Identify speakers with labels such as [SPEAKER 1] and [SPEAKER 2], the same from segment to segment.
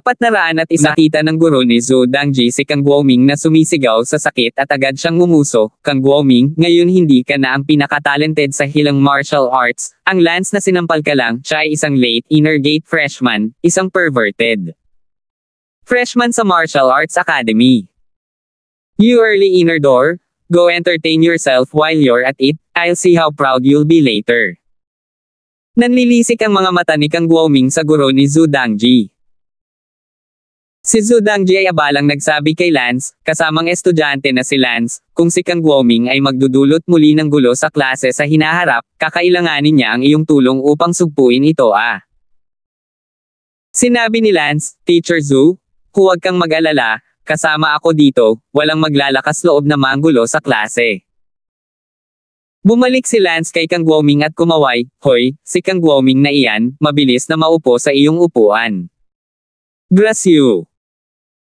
[SPEAKER 1] 401 nakita ng guro ni Zhou Dangji si Kang Guoming na sumisigaw sa sakit at agad siyang ngumuso. Kang Guoming, ngayon hindi ka na ang pinaka-talented sa hilang martial arts. Ang Lance na sinampal ka lang, siya ay isang late inner gate freshman, isang perverted freshman sa Martial Arts Academy. You early inner door, go entertain yourself while you're at it, I'll see how proud you'll be later. Nanlilisik ang mga mata ni Kang Guoming sa guro ni Zhou Dangji. Si Zhou Dangji ay abalang nagsabi kay Lance, kasamang estudyante na si Lance, kung si Kang Guoming ay magdudulot muli ng gulo sa klase sa hinaharap, kakailanganin niya ang iyong tulong upang sugpuin ito Sinabi ni Lance, Teacher Zhou, huwag kang mag-alala, kasama ako dito, walang maglalakas loob na manggulo sa klase. Bumalik si Lance kay Kang Guoming at kumaway, Hoy, si Kang Guoming na iyan, mabilis na maupo sa iyong upuan. Gracieux.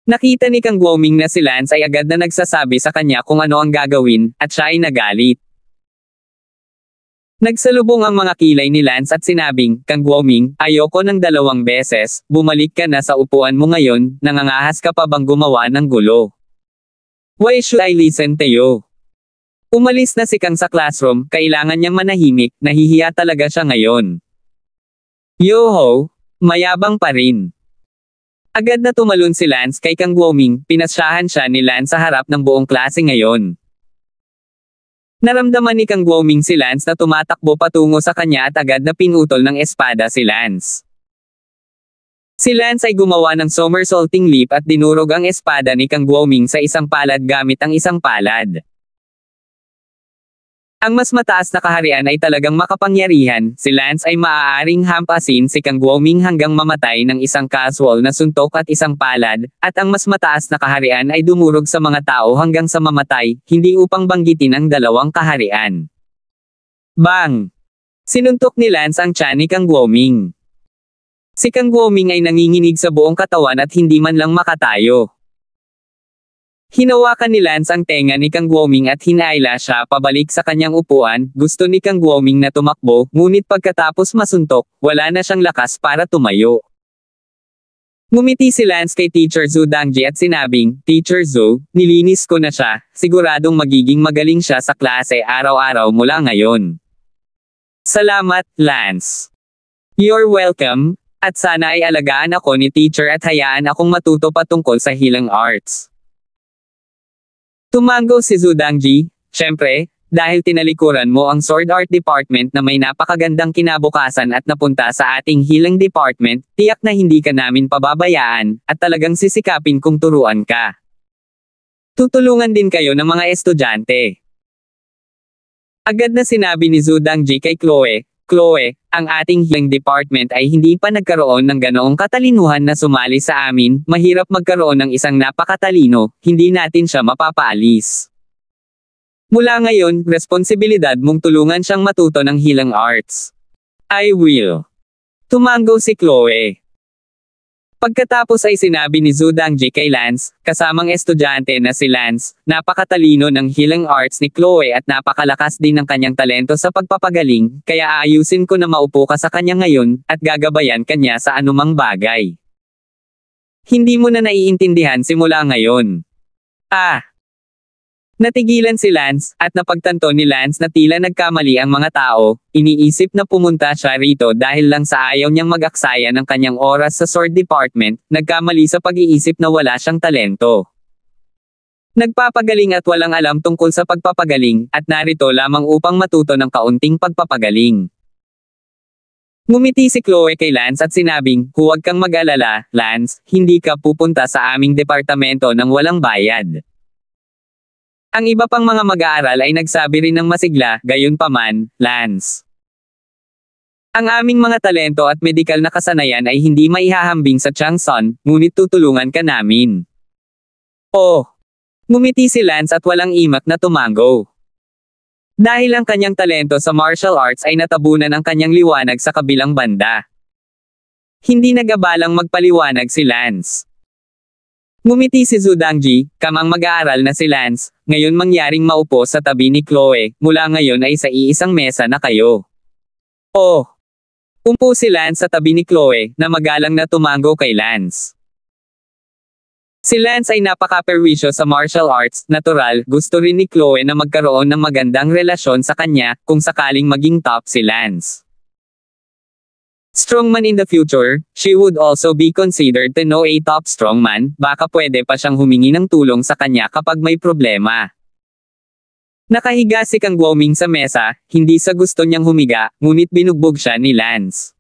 [SPEAKER 1] Nakita ni Kang Guoming na si Lance ay agad na nagsasabi sa kanya kung ano ang gagawin, at siya ay nagalit. Nagsalubong ang mga kilay ni Lance at sinabing, Kang Guoming, ayoko ng 2 beses, bumalik ka na sa upuan mo ngayon, nangangahas ka pa bang gumawa ng gulo? Why should I listen to you? Umalis na si Kang sa classroom, kailangan niyang manahimik, nahihiya talaga siya ngayon. Yoho, mayabang pa rin. Agad na tumalon si Lance kay Kang Guoming, pinasyahan siya ni Lance sa harap ng buong klase ngayon. Naramdaman ni Kang Guoming si Lance na tumatakbo patungo sa kanya at agad na pinutol ng espada si Lance. Si Lance ay gumawa ng somersaulting leap at dinurog ang espada ni Kang Guoming sa isang palad gamit ang isang palad. Ang mas mataas na kaharian ay talagang makapangyarihan, si Lance ay maaaring hampasin si Kang Guoming hanggang mamatay ng isang casual na suntok at isang palad, at ang mas mataas na kaharian ay dumurog sa mga tao hanggang sa mamatay, hindi upang banggitin ang 2 kaharian. Bang! Sinuntok ni Lance ang tiyan ni Kang Guoming. Si Kang Guoming ay nanginginig sa buong katawan at hindi man lang makatayo. Hinawakan ni Lance ang tenga ni Kang Guoming at hinaila siya pabalik sa kanyang upuan. Gusto ni Kang Guoming na tumakbo, ngunit pagkatapos masuntok, wala na siyang lakas para tumayo. Ngumiti si Lance kay Teacher Zhou Dangji at sinabing, Teacher Zhou, nilinis ko na siya, siguradong magiging magaling siya sa klase araw-araw mula ngayon. Salamat, Lance. You're welcome, at sana ay alagaan ako ni Teacher at hayaan akong matuto patungkol sa healing arts. Tumango si Zhou Dangji, syempre, dahil tinalikuran mo ang Sword Art Department na may napakagandang kinabukasan at napunta sa ating healing department, tiyak na hindi ka namin pababayaan, at talagang sisikapin kung turuan ka. Tutulungan din kayo ng mga estudyante. Agad na sinabi ni Zhou Dangji kay Chloe, Chloe, ang ating healing department ay hindi pa nagkaroon ng ganoong katalinuhan na sumali sa amin, mahirap magkaroon ng isang napakatalino, hindi natin siya mapapaalis. Mula ngayon, responsibilidad mong tulungan siyang matuto ng healing arts. I will. Tumango si Chloe. Pagkatapos ay sinabi ni Zhou Dangji kay Lance, kasamang estudyante na si Lance, napakatalino ng healing arts ni Chloe at napakalakas din ng kanyang talento sa pagpapagaling, kaya aayusin ko na maupo ka sa kanya ngayon, at gagabayan kanya sa anumang bagay. Hindi mo na naiintindihan simula ngayon. Natigilan si Lance, at napagtanto ni Lance na tila nagkamali ang mga tao, iniisip na pumunta siya rito dahil lang sa ayaw niyang mag-aksaya ng kanyang oras sa sword department, nagkamali sa pag-iisip na wala siyang talento. Nagpapagaling at walang alam tungkol sa pagpapagaling, at narito lamang upang matuto ng kaunting pagpapagaling. Ngumiti si Chloe kay Lance at sinabing, huwag kang mag-alala, Lance, hindi ka pupunta sa aming departamento ng walang bayad. Ang iba pang mga mag-aaral ay nagsabi rin ng masigla, gayunpaman, Lance. Ang aming mga talento at medikal na kasanayan ay hindi maihahambing sa Changsun, ngunit tutulungan ka namin. Oh! Ngumiti si Lance at walang imak na tumango. Dahil ang kanyang talento sa martial arts ay natabunan ang kanyang liwanag sa kabilang banda. Hindi nagabalang magpaliwanag si Lance. Ngumiti si Zhou Dangji, kamang mag-aaral na si Lance, ngayon mangyaring maupo sa tabi ni Chloe, mula ngayon ay sa iisang mesa na kayo. Oh! Umpo si Lance sa tabi ni Chloe, na magalang na tumango kay Lance. Si Lance ay napaka-perwisyo sa martial arts, natural, gusto rin ni Chloe na magkaroon ng magandang relasyon sa kanya, kung sakaling maging top si Lance. Strongman in the future, she would also be considered to know a top strongman, baka pwede pa siyang humingi ng tulong sa kanya kapag may problema. Nakahiga si Kang Guoming sa mesa, hindi sa gusto niyang humiga, ngunit binugbog siya ni Lance.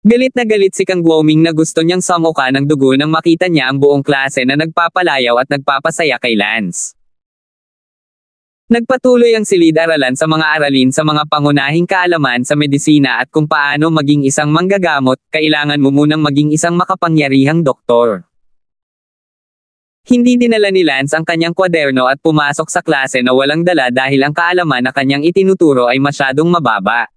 [SPEAKER 1] Galit na galit si Kang Guoming na gusto niyang samuka ng dugo nang makita niya ang buong klase na nagpapalayaw at nagpapasaya kay Lance. Nagpatuloy ang silid-aralan sa mga aralin sa mga pangunahing kaalaman sa medisina at kung paano maging isang manggagamot, kailangan mo munang maging isang makapangyarihang doktor. Hindi dinala ni Lance ang kanyang kwaderno at pumasok sa klase na walang dala dahil ang kaalaman na kanyang itinuturo ay masyadong mababa.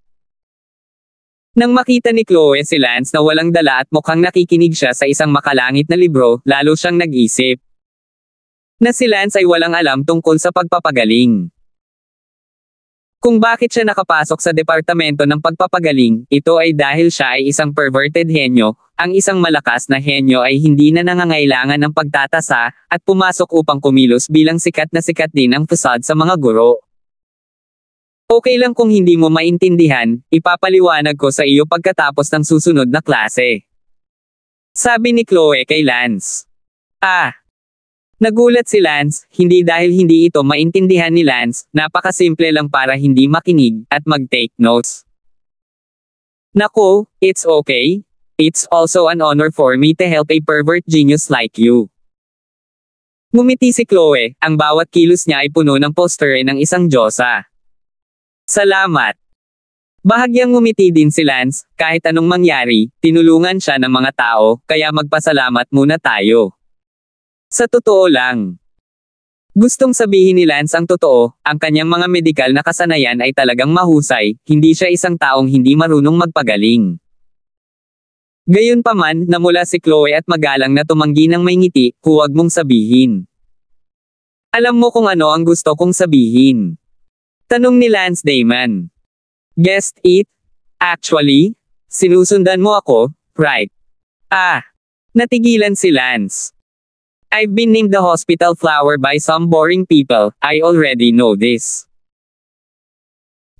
[SPEAKER 1] Nang makita ni Chloe si Lance na walang dala at mukhang nakikinig siya sa isang makalangit na libro, lalo siyang nag-isip na si Lance ay walang alam tungkol sa pagpapagaling. Kung bakit siya nakapasok sa departamento ng pagpapagaling, ito ay dahil siya ay isang perverted henyo. Ang isang malakas na henyo ay hindi na nangangailangan ng pagtatasa, at pumasok upang kumilos bilang sikat din ang facade sa mga guro. Okay lang kung hindi mo maintindihan, ipapaliwanag ko sa iyo pagkatapos ng susunod na klase. Sabi ni Chloe kay Lance. Nagulat si Lance, hindi dahil hindi ito maintindihan ni Lance, napakasimple lang para hindi makinig, at mag-take notes. Naku, it's okay. It's also an honor for me to help a pervert genius like you. Ngumiti si Chloe, ang bawat kilos niya ay puno ng poster ng isang diyosa. Salamat. Bahagyang ngumiti din si Lance, kahit anong mangyari, tinulungan siya ng mga tao, kaya magpasalamat muna tayo. Sa totoo lang. Gustong sabihin ni Lance ang totoo, ang kanyang mga medikal na kasanayan ay talagang mahusay, hindi siya isang taong hindi marunong magpagaling. Gayunpaman, namula si Chloe at magalang na tumanggi ng may ngiti, huwag mong sabihin. Alam mo kung ano ang gusto kong sabihin. Tanong ni Lance Damon. Guessed it? Actually? Sinusundan mo ako, right? Natigilan si Lance. I've been named the hospital flower by some boring people, I already know this.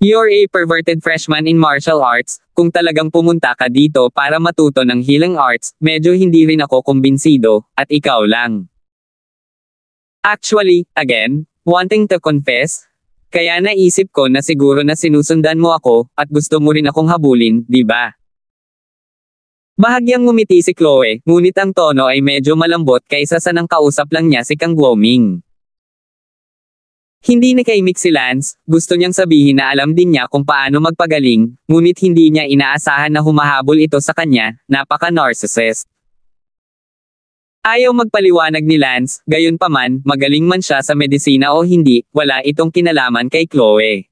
[SPEAKER 1] You're a perverted freshman in martial arts, kung talagang pumunta ka dito para matuto ng healing arts, medyo hindi rin ako kumbinsido, at ikaw lang. Actually, again, wanting to confess, kaya naisip ko na siguro na sinusundan mo ako, at gusto mo rin akong habulin, di ba? Bahagyang ngumiti si Chloe, ngunit ang tono ay medyo malambot kaysa sa nang kausap lang niya si Kang Guoming. Hindi nakaimik si Lance, gusto niyang sabihin na alam din niya kung paano magpagaling, ngunit hindi niya inaasahan na humahabol ito sa kanya, napaka-narcissist. Ayaw magpaliwanag ni Lance, gayunpaman, magaling man siya sa medisina o hindi, wala itong kinalaman kay Chloe.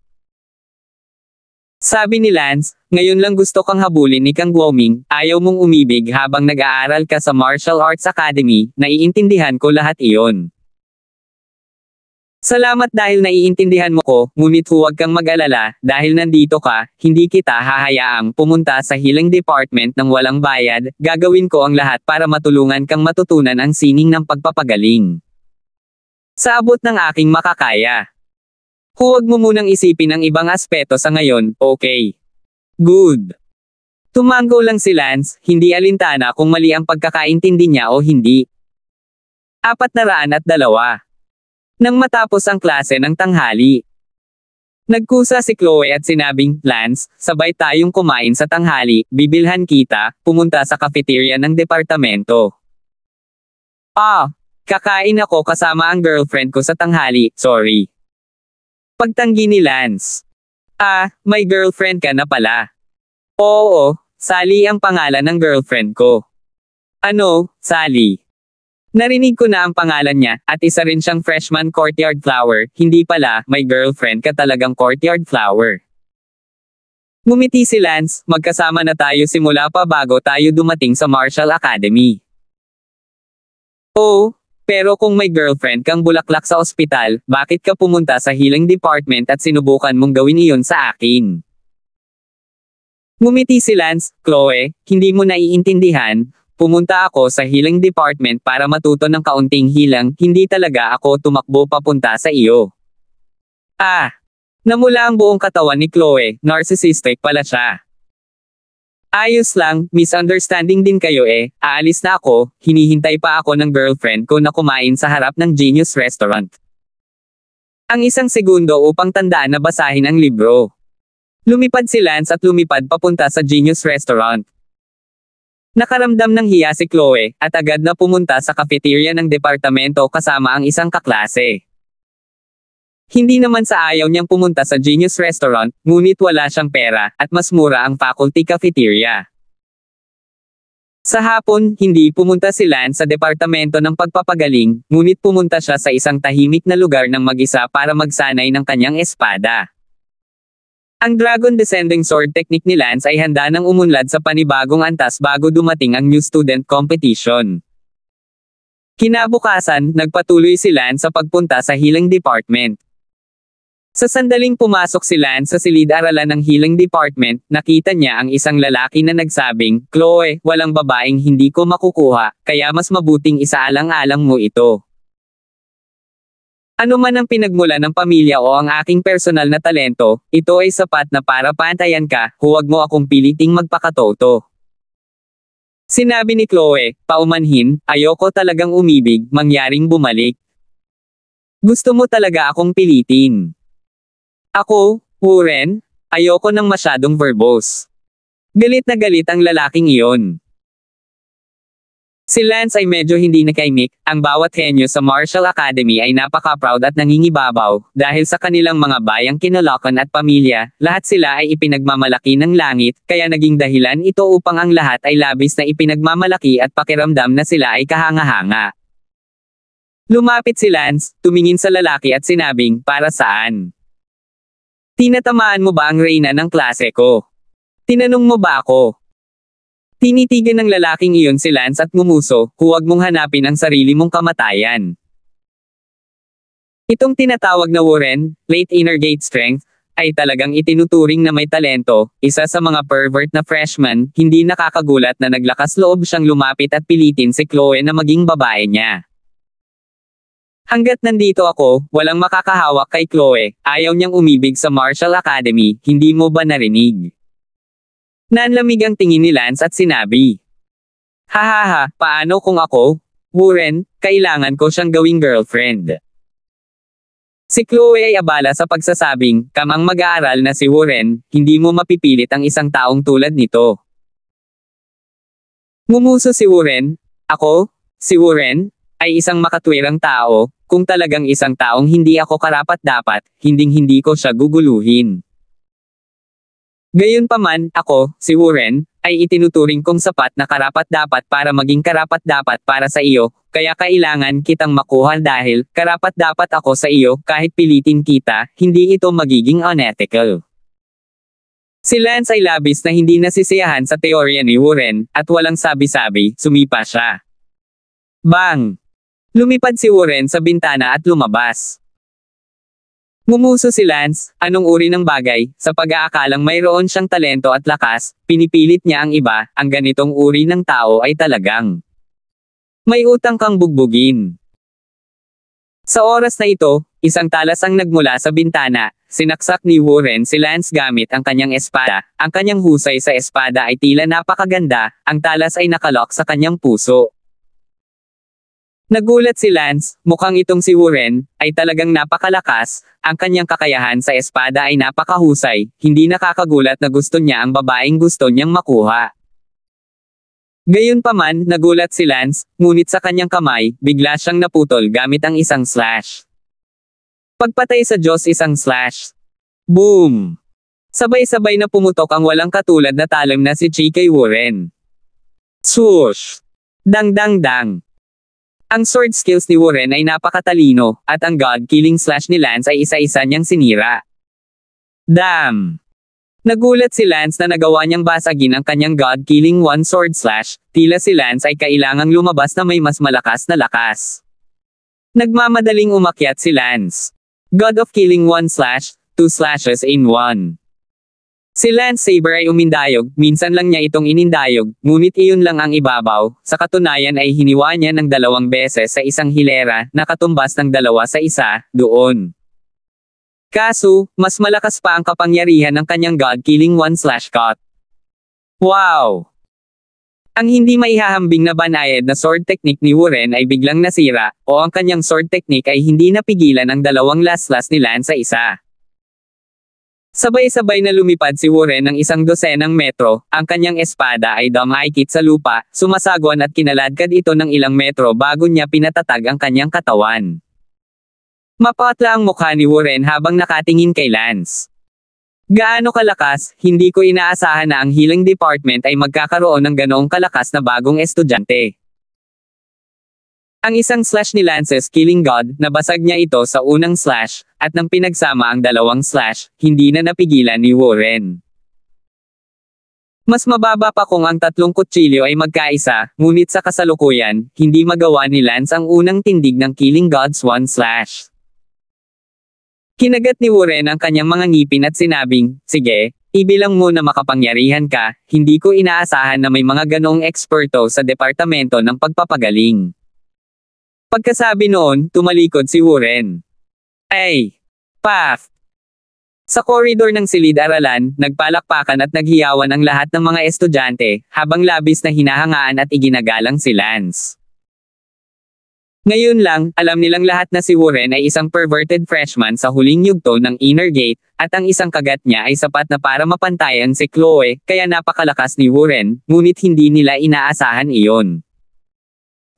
[SPEAKER 1] Sabi ni Lance, ngayon lang gusto kang habulin ni Kang Guoming, ayaw mong umibig habang nag-aaral ka sa Martial Arts Academy, naiintindihan ko lahat iyon. Salamat dahil naiintindihan mo ko, ngunit huwag kang mag-alala, dahil nandito ka, hindi kita hahayaang pumunta sa healing department ng walang bayad, gagawin ko ang lahat para matulungan kang matutunan ang sining ng pagpapagaling. Sa abot ng aking makakaya. Huwag mo munang isipin ang ibang aspeto sa ngayon, okay? Good. Tumango lang si Lance, hindi alintana kung mali ang pagkakaintindi niya o hindi. 402. Nang matapos ang klase ng tanghali. Nagkusa si Chloe at sinabing, Lance, sabay tayong kumain sa tanghali, bibilhan kita, pumunta sa cafeteria ng departamento. Kakain ako kasama ang girlfriend ko sa tanghali, sorry. Pagtanggi ni Lance. May girlfriend ka na pala. Oo, Sally ang pangalan ng girlfriend ko. Ano, Sally? Narinig ko na ang pangalan niya, at isa rin siyang freshman courtyard flower, hindi pala, may girlfriend ka talagang courtyard flower. Ngumiti si Lance, magkasama na tayo simula pa bago tayo dumating sa Martial Academy. Oh, pero kung may girlfriend kang bulaklak sa ospital, bakit ka pumunta sa healing department at sinubukan mong gawin iyon sa akin? Ngumiti si Lance, Chloe, hindi mo naiintindihan, pumunta ako sa healing department para matuto ng kaunting hilang, hindi talaga ako tumakbo papunta sa iyo. Namula ang buong katawan ni Chloe, narcissistic pala siya. Ayos lang, misunderstanding din kayo aalis na ako, hinihintay pa ako ng girlfriend ko na kumain sa harap ng Genius Restaurant. Ang isang segundo upang tandaan na basahin ang libro. Lumipad si Lance at lumipad papunta sa Genius Restaurant. Nakaramdam ng hiya si Chloe, at agad na pumunta sa cafeteria ng departamento kasama ang isang kaklase. Hindi naman sa ayaw niyang pumunta sa Genius Restaurant, ngunit wala siyang pera, at mas mura ang faculty cafeteria. Sa hapon, hindi pumunta si Lance sa departamento ng pagpapagaling, ngunit pumunta siya sa isang tahimik na lugar ng mag-isa para magsanay ng kanyang espada. Ang Dragon Descending Sword technique ni Lance ay handa nang umunlad sa panibagong antas bago dumating ang new student competition. Kinabukasan, nagpatuloy si Lance sa pagpunta sa healing department. Sa sandaling pumasok si Lance sa silid-aralan ng healing department, nakita niya ang isang lalaki na nagsabing, "Chloe, walang babaeng hindi ko makukuha, kaya mas mabuting isaalang-alang mo ito. Ano man ang pinagmula ng pamilya o ang aking personal na talento, ito ay sapat na para pantayan ka, huwag mo akong piliting magpakatoto." Sinabi ni Chloe, paumanhin, "Ayoko talagang umibig, mangyaring bumalik. Gusto mo talaga akong pilitin." Ako, Warren, ayoko ng masyadong verbose. Galit na galit ang lalaking iyon. Si Lance ay medyo hindi nakaimik, ang bawat henyo sa Martial Academy ay napaka-proud at nangingibabaw, dahil sa kanilang mga bayang kinalakan at pamilya, lahat sila ay ipinagmamalaki ng langit, kaya naging dahilan ito upang ang lahat ay labis na ipinagmamalaki at pakiramdam na sila ay kahanga-hanga. Lumapit si Lance, tumingin sa lalaki at sinabing, "Para saan? Tinatamaan mo ba ang reyna ng klase ko? Tinanong mo ba ako?" Tinitigan ng lalaking iyon si Lance at ngumuso, "Huwag mong hanapin ang sarili mong kamatayan." Itong tinatawag na Warren, late inner gate strength, ay talagang itinuturing na may talento, isa sa mga pervert na freshman, hindi nakakagulat na naglakas loob siyang lumapit at pilitin si Chloe na maging babae niya. "Hanggat nandito ako, walang makakahawak kay Chloe, ayaw niyang umibig sa Martial Academy, hindi mo ba narinig?" Nanlamig ang tingin ni Lance at sinabi, "Hahaha, paano kung ako? Warren, kailangan ko siyang gawing girlfriend." Si Chloe ay abala sa pagsasabing, "Kamang mag-aaral na si Warren, hindi mo mapipilit ang isang taong tulad nito." Ngumuso si Warren, "Ako? Si Warren? Ay isang makatwirang tao, kung talagang isang taong hindi ako karapat-dapat, hinding-hindi ko siya guguluhin. Gayunpaman, ako, si Warren, ay itinuturing kong sapat na karapat-dapat para maging karapat-dapat para sa iyo, kaya kailangan kitang makuha dahil, karapat-dapat ako sa iyo, kahit pilitin kita, hindi ito magiging unethical." Si Lance ay labis na hindi nasisiyahan sa teorya ni Warren, at walang sabi-sabi, sumipa siya. Bang! Lumipad si Warren sa bintana at lumabas. Ngumuso si Lance, anong uri ng bagay, sa pag-aakalang mayroon siyang talento at lakas, pinipilit niya ang iba, ang ganitong uri ng tao ay talagang may utang kang bugbugin. Sa oras na ito, isang talas ang nagmula sa bintana, sinaksak ni Warren si Lance gamit ang kanyang espada, ang kanyang husay sa espada ay tila napakaganda, ang talas ay nakalok sa kanyang puso. Nagulat si Lance, mukhang itong si Warren, ay talagang napakalakas, ang kanyang kakayahan sa espada ay napakahusay, hindi nakakagulat na gusto niya ang babaeng gusto niyang makuha. Gayunpaman, nagulat si Lance, ngunit sa kanyang kamay, bigla siyang naputol gamit ang isang slash. Pagpatay sa Diyos isang slash. Boom! Sabay-sabay na pumutok ang walang katulad na talim na si Chi kay Warren. Swoosh! Dang-dang-dang! Ang sword skills ni Warren ay napakatalino, at ang god-killing slash ni Lance ay isa-isa niyang sinira. Damn! Nagulat si Lance na nagawa niyang basagin ang kanyang god-killing one sword slash, tila si Lance ay kailangang lumabas na may mas malakas na lakas. Nagmamadaling umakyat si Lance. God of killing one slash, two slashes in one. Si Lance Saber ay umindayog, minsan lang niya itong inindayog, ngunit iyon lang ang ibabaw, sa katunayan ay hiniwa niya ng 2 beses sa isang hilera, nakatumbas ng 2 sa isa, doon. Kaso, mas malakas pa ang kapangyarihan ng kanyang God-killing one/cut. Wow! Ang hindi maihahambing na banayad na sword technique ni Warren ay biglang nasira, o ang kanyang sword technique ay hindi napigilan ang 2 laslas ni Lance sa isa. Sabay-sabay na lumipad si Warren ng 12 metro, ang kanyang espada ay dumaikit sa lupa, sumasagwan at kinaladkad ito ng ilang metro bago niya pinatatag ang kanyang katawan. Mapatla ang mukha ni Warren habang nakatingin kay Lance. Gaano kalakas, hindi ko inaasahan na ang healing department ay magkakaroon ng ganoong kalakas na bagong estudyante. Ang isang slash ni Lance's killing god, nabasag niya ito sa unang slash, at nang pinagsama ang 2 slash, hindi na napigilan ni Warren. Mas mababa pa kung ang 3 kutsilyo ay magkaisa, ngunit sa kasalukuyan, hindi magawa ni Lance ang unang tindig ng killing god's 1 slash. Kinagat ni Warren ang kanyang mga ngipin at sinabing, "Sige, ibilang mo na makapangyarihan ka, hindi ko inaasahan na may mga ganoong eksperto sa departamento ng pagpapagaling." Pagkasabi noon, tumalikod si Warren. Ay! Path! Sa koridor ng silid-aralan, nagpalakpakan at naghiyawan ang lahat ng mga estudyante, habang labis na hinahangaan at iginagalang si Lance. Ngayon lang, alam nilang lahat na si Warren ay isang perverted freshman sa huling yugto ng Inner Gate, at ang isang kagat niya ay sapat na para mapantayan si Chloe, kaya napakalakas ni Warren, ngunit hindi nila inaasahan iyon.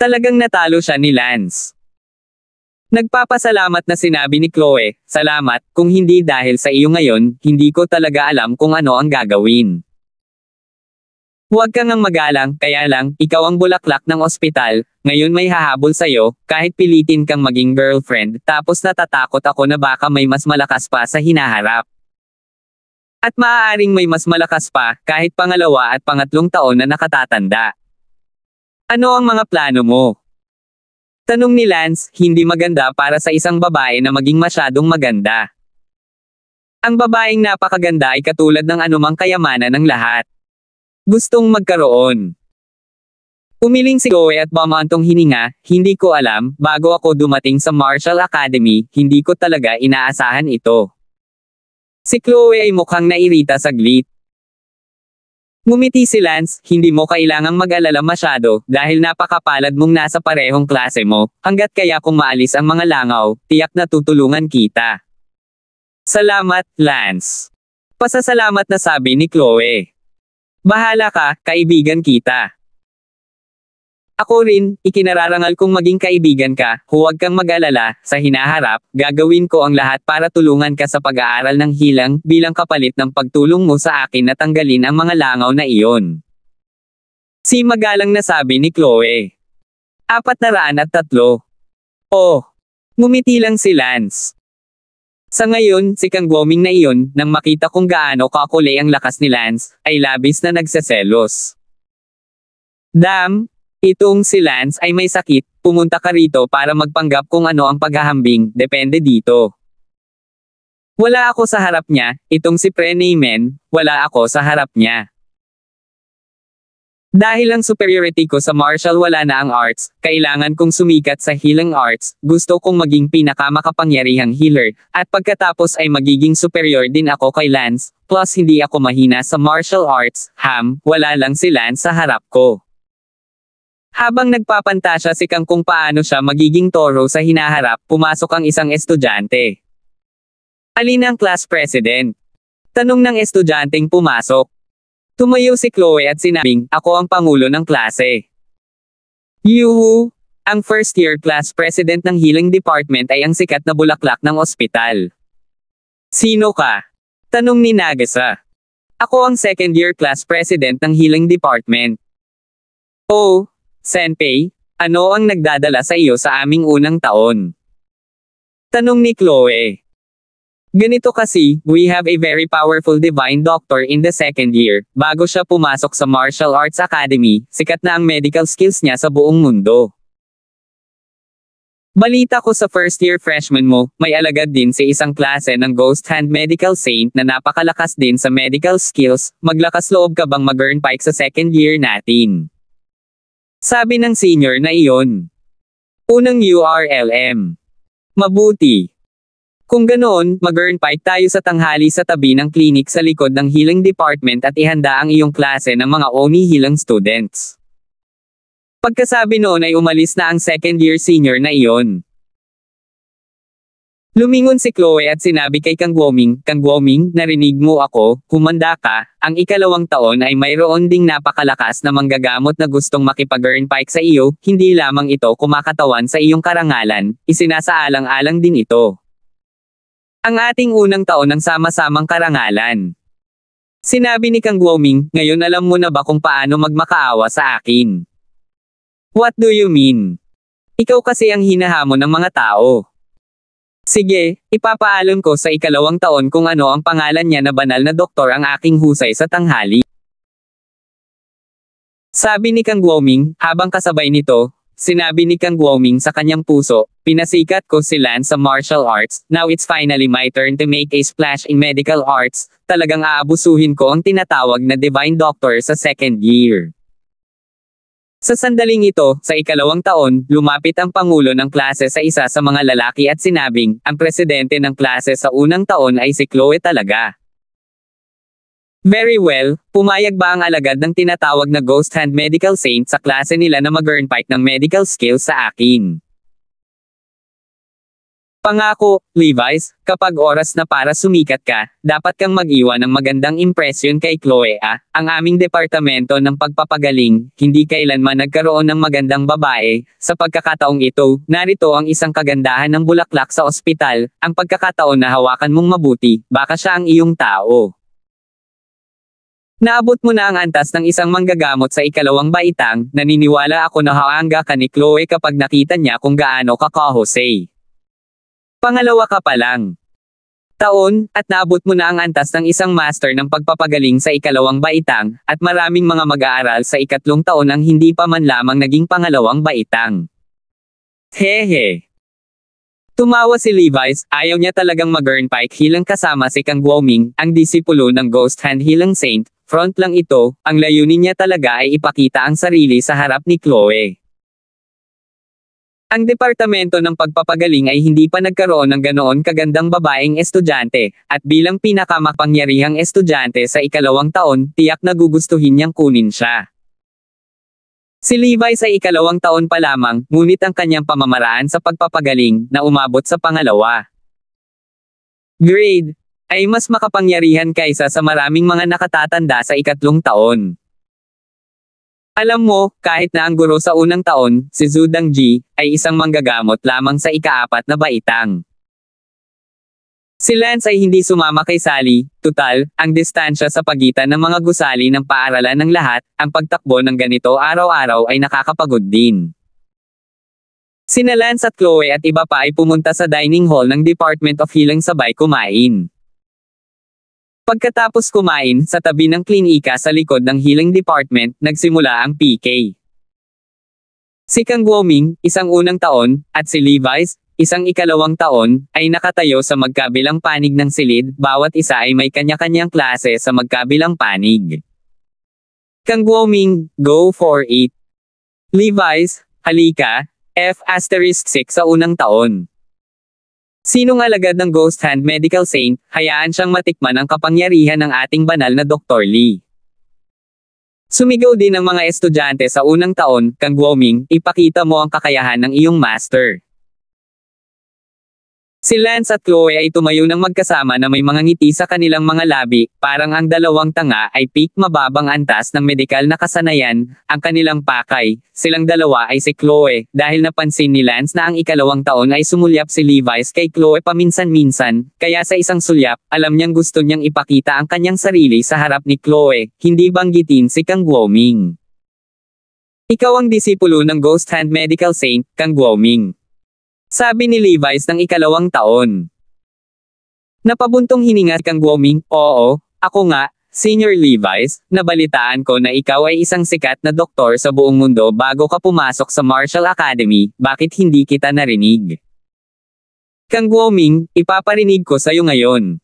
[SPEAKER 1] Talagang natalo siya ni Lance. Nagpapasalamat na sinabi ni Chloe, "Salamat, kung hindi dahil sa iyo ngayon, hindi ko talaga alam kung ano ang gagawin." Huwag kang ang magalang, kaya lang, ikaw ang bulaklak ng ospital, ngayon may hahabol sa'yo, kahit pilitin kang maging girlfriend, tapos natatakot ako na baka may mas malakas pa sa hinaharap. At maaaring may mas malakas pa, kahit pangalawa at pangatlong taon na nakatatanda. Ano ang mga plano mo? Tanong ni Lance, hindi maganda para sa isang babae na maging masyadong maganda. Ang babaeng napakaganda ay katulad ng anumang kayamanan ng lahat. Gustong magkaroon. Umiling si Chloe at bumantong hininga, "Hindi ko alam, bago ako dumating sa Martial Academy, hindi ko talaga inaasahan ito." Si Chloe ay mukhang nairita saglit. Ngumiti si Lance, "Hindi mo kailangang mag-alala masyado, dahil napakapalad mong nasa parehong klase mo, hanggat kaya kung maalis ang mga langaw, tiyak na tutulungan kita." "Salamat, Lance." Pasasalamat na sabi ni Chloe. "Bahala ka, kaibigan kita." "Ako rin, ikinararangal kong maging kaibigan ka, huwag kang mag-alala, sa hinaharap, gagawin ko ang lahat para tulungan ka sa pag-aaral ng hilang, bilang kapalit ng pagtulong mo sa akin na tanggalin ang mga langaw na iyon." Si magalang na sabi ni Chloe. 403. Oh! Ngumiti lang si Lance. Sa ngayon, si Kang Guoming na iyon, nang makita kung gaano kakuli ang lakas ni Lance, ay labis na nagseselos. "Damn! Itong si Lance ay may sakit, pumunta ka rito para magpanggap kung ano ang paghahambing, depende dito." Wala ako sa harap niya, itong si Pre-Neyman, wala ako sa harap niya. Dahil ang superiority ko sa martial wala na ang arts, kailangan kong sumikat sa healing arts, gusto kong maging pinakamakapangyarihang healer, at pagkatapos ay magiging superior din ako kay Lance, plus hindi ako mahina sa martial arts, wala lang si Lance sa harap ko. Habang nagpapantasya si Kang kung paano siya magiging toro sa hinaharap, pumasok ang isang estudyante. "Alin ang class president?" tanong ng estudyanteng pumasok. Tumayo si Chloe at sinabing, "Ako ang pangulo ng klase." Yuhu! Ang first year class president ng healing department ay ang sikat na bulaklak ng ospital. "Sino ka?" tanong ni Nagisa. "Ako ang second year class president ng healing department." "Oh, Senpei, ano ang nagdadala sa iyo sa aming unang taon?" tanong ni Chloe. "Ganito kasi, we have a very powerful divine doctor in the second year, bago siya pumasok sa Martial Arts Academy, sikat na ang medical skills niya sa buong mundo. Balita ko sa first year freshman mo, may alagad din si isang klase ng Ghost Hand Medical Saint na napakalakas din sa medical skills, maglakas loob ka bang mag-earn pike sa second year natin? Sabi ng senior na iyon. Unang URLM. Mabuti. Kung ganoon, mag-earn pike tayo sa tanghali sa tabi ng clinic sa likod ng healing department at ihanda ang iyong klase ng mga ONI healing students. Pagkasabi noon ay umalis na ang second year senior na iyon. Lumingon si Chloe at sinabi kay Kang Guoming, Kang Guoming, narinig mo ako, humanda ka, ang ikalawang taon ay mayroon ding napakalakas na manggagamot na gustong makipag-earn pike sa iyo, hindi lamang ito kumakatawan sa iyong karangalan, isinasaalang-alang din ito. Ang ating unang taon ng sama-samang karangalan. Sinabi ni Kang Guoming, ngayon alam mo na ba kung paano magmakaawa sa akin? What do you mean? Ikaw kasi ang hinahamon ng mga tao. Sige, ipapaalam ko sa ikalawang taon kung ano ang pangalan niya na banal na doktor ang aking husay sa tanghali. Sabi ni Kang Guoming, habang kasabay nito, sinabi ni Kang Guoming sa kanyang puso, pinasikat ko si Lance sa martial arts, now it's finally my turn to make a splash in medical arts, talagang aabusuhin ko ang tinatawag na divine doctor sa second year. Sa sandaling ito, sa ikalawang taon, lumapit ang pangulo ng klase sa isa sa mga lalaki at sinabing, ang presidente ng klase sa unang taon ay si Chloe talaga. Very well, pumayag ba ang alagad ng tinatawag na Ghost Hand Medical Saint sa klase nila na mag-earn pike ng medical skills sa akin? Pangako, Levi's, kapag oras na para sumikat ka, dapat kang mag-iwan ng magandang impresyon kay Chloe ang aming departamento ng pagpapagaling, hindi kailanman nagkaroon ng magandang babae, sa pagkakataong ito, narito ang isang kagandahan ng bulaklak sa ospital, ang pagkakataon na hawakan mong mabuti, baka siya ang iyong tao. Naabot mo na ang antas ng isang manggagamot sa ikalawang baitang, naniniwala ako na haangga ka ni Chloe kapag nakita niya kung gaano ka ka-Jose. Pangalawa ka pa lang. Taon, at naabot mo na ang antas ng isang master ng pagpapagaling sa ikalawang baitang, at maraming mga mag-aaral sa ikatlong taon ang hindi pa man lamang naging pangalawang baitang. Hehe. Tumawa si Levi's, ayaw niya talagang mag-earn pike healing kasama si Kang Guoming, ang disipulo ng Ghost Hand Healing Saint, front lang ito, ang layunin niya talaga ay ipakita ang sarili sa harap ni Chloe. Ang departamento ng pagpapagaling ay hindi pa nagkaroon ng ganoon kagandang babaeng estudyante, at bilang pinakamakapangyarihang estudyante sa ikalawang taon, tiyak na gugustuhin niyang kunin siya. Si Levi sa ikalawang taon pa lamang, ngunit ang kanyang pamamaraan sa pagpapagaling, na umabot sa pangalawa grade, ay mas makapangyarihan kaysa sa maraming mga nakatatanda sa ikatlong taon. Alam mo, kahit na ang guro sa unang taon, si Zudang Ji, ay isang manggagamot lamang sa ikaapat na baitang. Si Lance ay hindi sumama kay Sally, tutal, ang distansya sa pagitan ng mga gusali ng paaralan ng lahat, ang pagtakbo ng ganito araw-araw ay nakakapagod din. Sina Lance at Chloe at iba pa ay pumunta sa dining hall ng Department of Healing sabay kumain. Pagkatapos kumain, sa tabi ng klinika sa likod ng healing department, nagsimula ang PK. Si Kang Guoming, isang unang taon, at si Levi's, isang ikalawang taon, ay nakatayo sa magkabilang panig ng silid, bawat isa ay may kanya-kanyang klase sa magkabilang panig. Kang Guoming, go for it. Levi's, halika, F*6 sa unang taon. Sinong alagad ng Ghost Hand Medical Saint, hayaan siyang matikman ang kapangyarihan ng ating banal na Dr. Lee. Sumigaw din ang mga estudyante sa unang taon, Kang Guoming, ipakita mo ang kakayahan ng iyong master. Si Lance at Chloe ay tumayo ng magkasama na may mga ngiti sa kanilang mga labi, parang ang dalawang tanga ay peak mababang antas ng medikal na kasanayan, ang kanilang pakay, silang dalawa ay si Chloe, dahil napansin ni Lance na ang ikalawang taon ay sumulyap si Levi's kay Chloe paminsan-minsan, kaya sa isang sulyap, alam niyang gusto niyang ipakita ang kanyang sarili sa harap ni Chloe, hindi banggitin si Kang Guoming. Ikaw ang disipulo ng Ghost Hand Medical Saint, Kang Guoming. Sabi ni Levi's ng ikalawang taon. Napabuntong hininga Kang Guoming, oo, ako nga, Senior Levi's, nabalitaan ko na ikaw ay isang sikat na doktor sa buong mundo bago ka pumasok sa Martial Academy, bakit hindi kita narinig? Kang Guoming, ipaparinig ko sa iyo ngayon.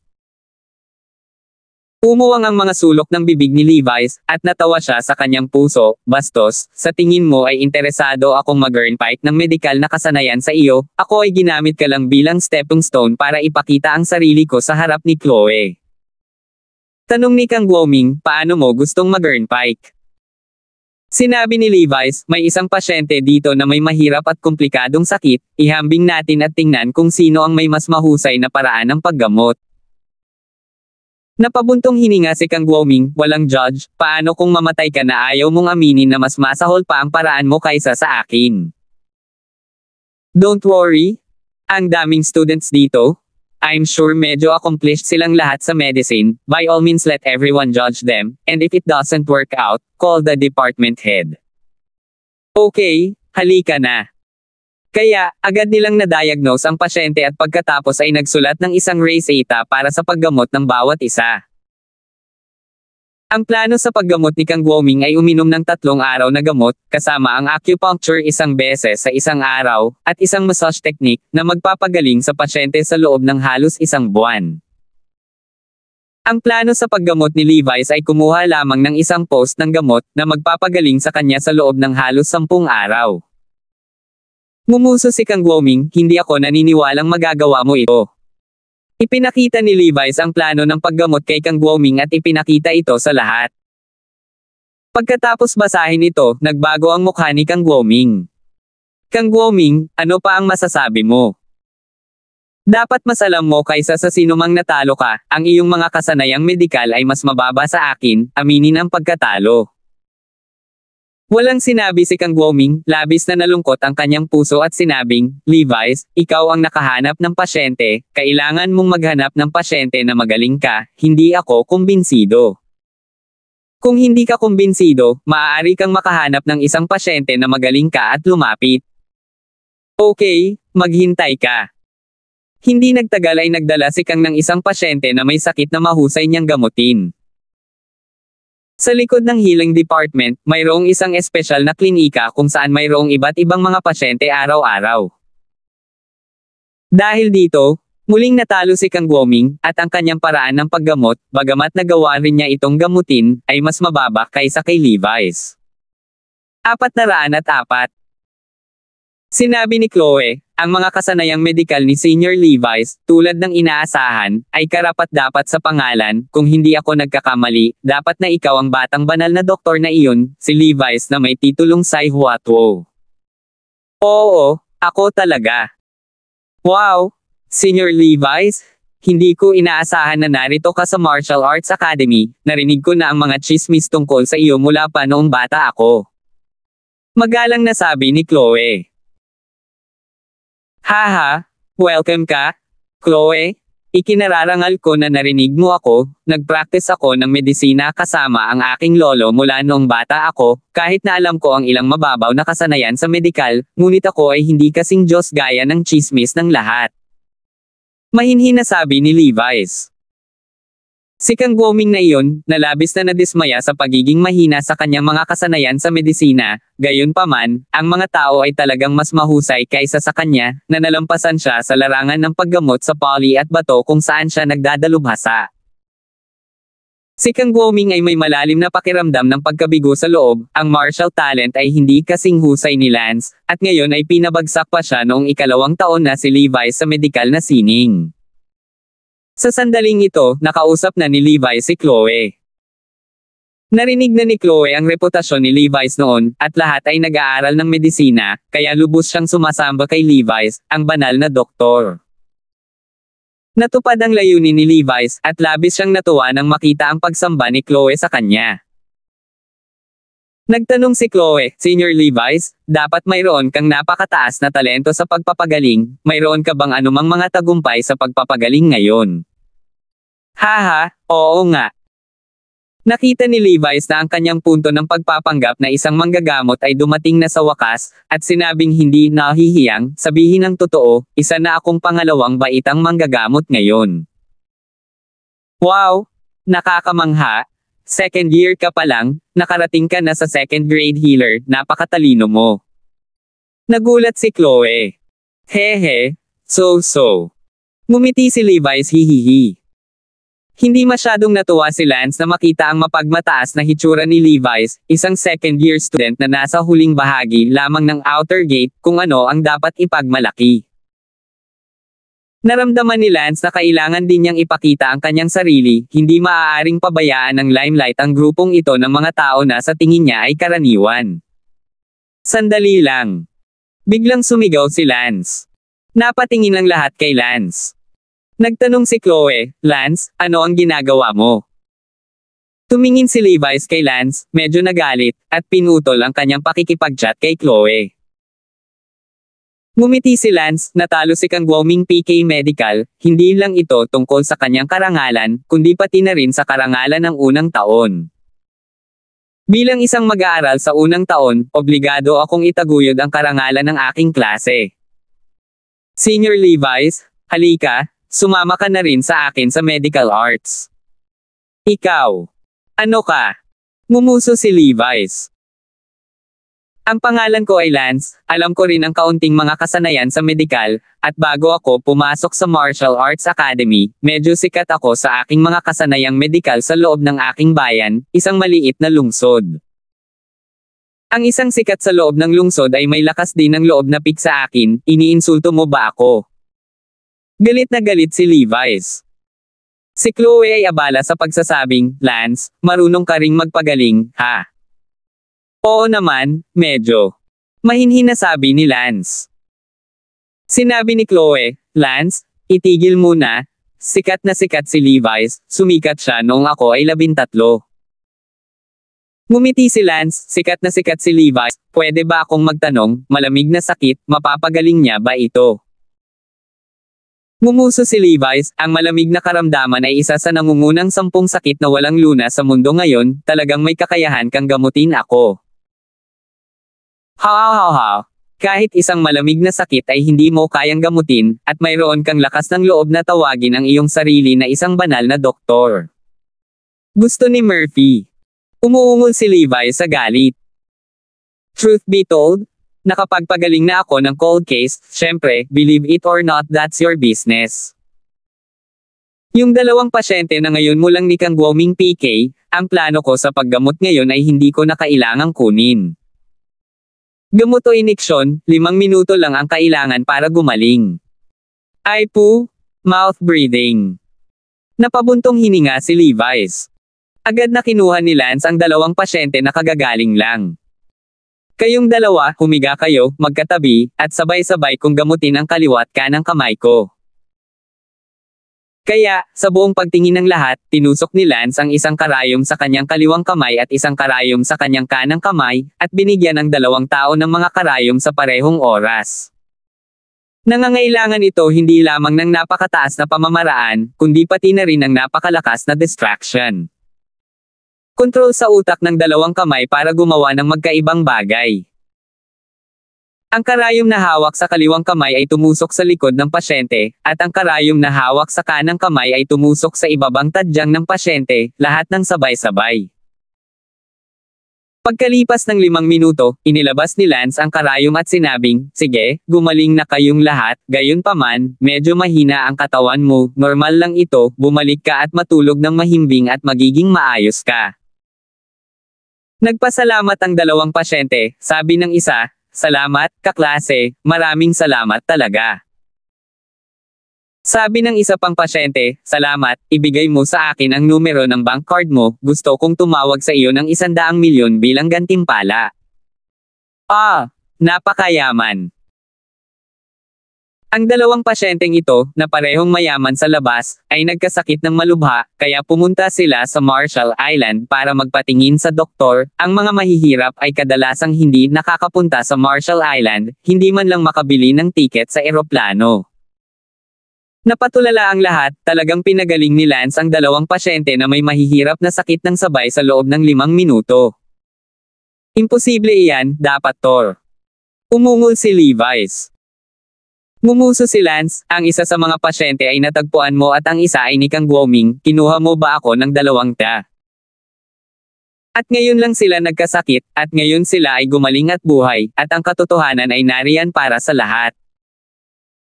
[SPEAKER 1] Umuwang ang mga sulok ng bibig ni Levi's, at natawa siya sa kanyang puso. Bastos, sa tingin mo ay interesado akong mag-earn pike ng medikal na kasanayan sa iyo, ako ay ginamit ka lang bilang stepping stone para ipakita ang sarili ko sa harap ni Chloe. Tanong ni Kang Guoming, paano mo gustong mag-earn pike? Sinabi ni Levi's, may isang pasyente dito na may mahirap at komplikadong sakit, ihambing natin at tingnan kung sino ang may mas mahusay na paraan ng paggamot. Napabuntong hininga si Kang Guoming, walang judge, paano kung mamatay ka na ayaw mong aminin na mas masahol pa ang paraan mo kaysa sa akin? Don't worry. Ang daming students dito. I'm sure medyo accomplished silang lahat sa medicine, by all means let everyone judge them, and if it doesn't work out, call the department head. Okay, halika na. Kaya, agad nilang na-diagnose ang pasyente at pagkatapos ay nagsulat ng isang reseta para sa paggamot ng bawat isa. Ang plano sa paggamot ni Kang Guoming ay uminom ng 3 araw na gamot, kasama ang acupuncture 1 beses sa 1 araw, at isang massage technique na magpapagaling sa pasyente sa loob ng halos 1 buwan. Ang plano sa paggamot ni Levi's ay kumuha lamang ng isang post ng gamot na magpapagaling sa kanya sa loob ng halos 10 araw. Ngumuso si Kang Guoming, hindi ako naniniwalang magagawa mo ito. Ipinakita ni Levi's ang plano ng paggamot kay Kang Guoming at ipinakita ito sa lahat. Pagkatapos basahin ito, nagbago ang mukha ni Kang Guoming. Kang Guoming, ano pa ang masasabi mo? Dapat mas alam mo kaysa sa sinumang natalo ka, ang iyong mga kasanayang medikal ay mas mababa sa akin, aminin ang pagkatalo. Walang sinabi si Kang Guoming, labis na nalungkot ang kanyang puso at sinabing, Levi's, ikaw ang nakahanap ng pasyente, kailangan mong maghanap ng pasyente na magaling ka, hindi ako kumbinsido. Kung hindi ka kumbinsido, maaari kang makahanap ng isang pasyente na magaling ka at lumapit. Okay, maghintay ka. Hindi nagtagal ay nagdala si Kang ng isang pasyente na may sakit na mahusay niyang gamutin. Sa likod ng healing department, mayroong isang espesyal na klinika kung saan mayroong iba't ibang mga pasyente araw-araw. Dahil dito, muling natalo si Kang Guoming, at ang kanyang paraan ng paggamot, bagamat nagawa rin niya itong gamutin, ay mas mababa kaysa kay Levi's. 404. Sinabi ni Chloe, ang mga kasanayang medikal ni Senior Levi's, tulad ng inaasahan, ay karapat-dapat sa pangalan, kung hindi ako nagkakamali, dapat na ikaw ang batang banal na doktor na iyon, si Levi's na may titulong Sai Huatuo. Oo, ako talaga. Wow! Senior Levi's, hindi ko inaasahan na narito ka sa Martial Arts Academy, narinig ko na ang mga chismis tungkol sa iyo mula pa noong bata ako. Magalang na sabi ni Chloe. Haha, welcome ka, Chloe. Ikinararangal ko na narinig mo ako, nagpractice ako ng medisina kasama ang aking lolo mula noong bata ako, kahit na alam ko ang ilang mababaw na kasanayan sa medikal, ngunit ako ay hindi kasing Diyos gaya ng chismis ng lahat. Mahinhin na sabi ni Levi's. Si Kang Guoming na iyon, nalabis na nadismaya sa pagiging mahina sa kanyang mga kasanayan sa medisina, gayunpaman, ang mga tao ay talagang mas mahusay kaysa sa kanya, na nalampasan siya sa larangan ng paggamot sa poly at bato kung saan siya nagdadalubhasa. Si Kang Guoming ay may malalim na pakiramdam ng pagkabigo sa loob, ang martial talent ay hindi kasing husay ni Lance, at ngayon ay pinabagsak pa siya noong 2 taon na si Levi's sa medikal na sining. Sa sandaling ito, nakausap na ni Levi's si Chloe. Narinig na ni Chloe ang reputasyon ni Levi's noon, at lahat ay nag-aaral ng medisina, kaya lubos siyang sumasamba kay Levi's, ang banal na doktor. Natupad ang layunin ni Levi's, at labis siyang natuwa nang makita ang pagsamba ni Chloe sa kanya. Nagtanong si Chloe, Senior Levi's, dapat mayroon kang napakataas na talento sa pagpapagaling, mayroon ka bang anumang mga tagumpay sa pagpapagaling ngayon? Haha, oo nga. Nakita ni Levi's na ang kanyang punto ng pagpapanggap na isang manggagamot ay dumating na sa wakas, at sinabing hindi nahihiyang, sabihin ang totoo, isa na akong pangalawang baitang manggagamot ngayon. Wow! Nakakamangha! second year ka pa lang, nakarating ka na sa second grade healer, napakatalino mo. Nagulat si Chloe. Hehe, so. Ngumiti si Levi's hihihi. Hindi masyadong natuwa si Lance na makita ang mapagmataas na hitsura ni Levi's, isang second year student na nasa huling bahagi lamang ng outer gate, kung ano ang dapat ipagmalaki. Naramdaman ni Lance na kailangan din niyang ipakita ang kanyang sarili, hindi maaaring pabayaan ng limelight ang grupong ito ng mga tao na sa tingin niya ay karaniwan. Sandali lang. Biglang sumigaw si Lance. Napatingin ang lahat kay Lance. Nagtanong si Chloe, Lance, ano ang ginagawa mo? Tumingin si Levi's kay Lance, medyo nagalit, at pinutol ang kanyang pakikipag-chat kay Chloe. Ngumiti si Lance, natalo si Kang Guoming PK Medical, hindi lang ito tungkol sa kanyang karangalan, kundi pati na rin sa karangalan ng unang taon. Bilang isang mag-aaral sa unang taon, obligado akong itaguyod ang karangalan ng aking klase. Senior Levi's, halika, sumama ka na rin sa akin sa medical arts. Ikaw. Ano ka? Ngumuso si Levi's. Ang pangalan ko ay Lance, alam ko rin ang kaunting mga kasanayan sa medikal, at bago ako pumasok sa Martial Arts Academy, medyo sikat ako sa aking mga kasanayang medikal sa loob ng aking bayan, isang maliit na lungsod. Ang isang sikat sa loob ng lungsod ay may lakas din ng loob na pik sa akin, iniinsulto mo ba ako? Galit na galit si Levi's. Si Chloe ay abala sa pagsasabing, Lance, marunong ka ring magpagaling, ha? Oo naman, medyo. Mahinhin na sabi ni Lance. Sinabi ni Chloe, Lance, itigil muna. Sikat na sikat si Levi's, sumikat siya noong ako ay 13. Ngumiti si Lance, sikat na sikat si Levi's, pwede ba akong magtanong, malamig na sakit, mapapagaling niya ba ito? Ngumuso si Levi's, ang malamig na karamdaman ay isa sa nangungunang 10 sakit na walang lunas sa mundo ngayon, talagang may kakayahan kang gamutin ako. Ha. Kahit isang malamig na sakit ay hindi mo kayang gamutin, at mayroon kang lakas ng loob na tawagin ang iyong sarili na isang banal na doktor. Gusto ni Murphy. Umuungol si Levi sa galit. Truth be told, nakapagpagaling na ako ng cold case, syempre, believe it or not that's your business. Yung 2 pasyente na ngayon mulang ni Kang Guoming PK, ang plano ko sa paggamot ngayon ay hindi ko na kailangang kunin. Gamot o iniksyon, 5 minuto lang ang kailangan para gumaling. Ay po, mouth breathing. Napabuntong hininga si Levi's. Agad na kinuha ni Lance ang 2 pasyente na kagagaling lang. Kayong 2, humiga kayo, magkatabi, at sabay-sabay kong gamutin ang kaliwat kanang kamay ko. Kaya, sa buong pagtingin ng lahat, tinusok ni Lance ang isang karayom sa kanyang kaliwang kamay at isang karayom sa kanyang kanang kamay, at binigyan ng 2 tao ng mga karayom sa parehong oras. Nangangailangan ito hindi lamang ng napakataas na pamamaraan, kundi pati na rin ng napakalakas na distraction. Kontrol sa utak ng 2 kamay para gumawa ng magkaibang bagay. Ang karayom na hawak sa kaliwang kamay ay tumusok sa likod ng pasyente, at ang karayom na hawak sa kanang kamay ay tumusok sa ibabang tadyang ng pasyente, lahat ng sabay-sabay. Pagkalipas ng 5 minuto, inilabas ni Lance ang karayom at sinabing, sige, gumaling na kayong lahat, gayunpaman, medyo mahina ang katawan mo, normal lang ito, bumalik ka at matulog ng mahimbing at magiging maayos ka. Nagpasalamat ang 2 pasyente, sabi ng isa, salamat, kaklase, maraming salamat talaga. Sabi ng isa pang pasyente, salamat, ibigay mo sa akin ang numero ng bank card mo, gusto kong tumawag sa iyo ng 100 milyon bilang gantimpala. Napakayaman. Ang 2 pasyenteng ito, na parehong mayaman sa labas, ay nagkasakit ng malubha, kaya pumunta sila sa Marshall Island para magpatingin sa doktor. Ang mga mahihirap ay kadalasang hindi nakakapunta sa Marshall Island, hindi man lang makabili ng tiket sa eroplano. Napatulala ang lahat, talagang pinagaling ni Lance ang 2 pasyente na may mahihirap na sakit ng sabay sa loob ng 5 minuto. Imposible iyan, dapat Thor. Umungol si Levi's. Ngumuso si Lance, ang isa sa mga pasyente ay natagpuan mo at ang isa ay ni Kang Guoming, kinuha mo ba ako ng 2 ta? At ngayon lang sila nagkasakit, at ngayon sila ay gumaling at buhay, at ang katotohanan ay nariyan para sa lahat.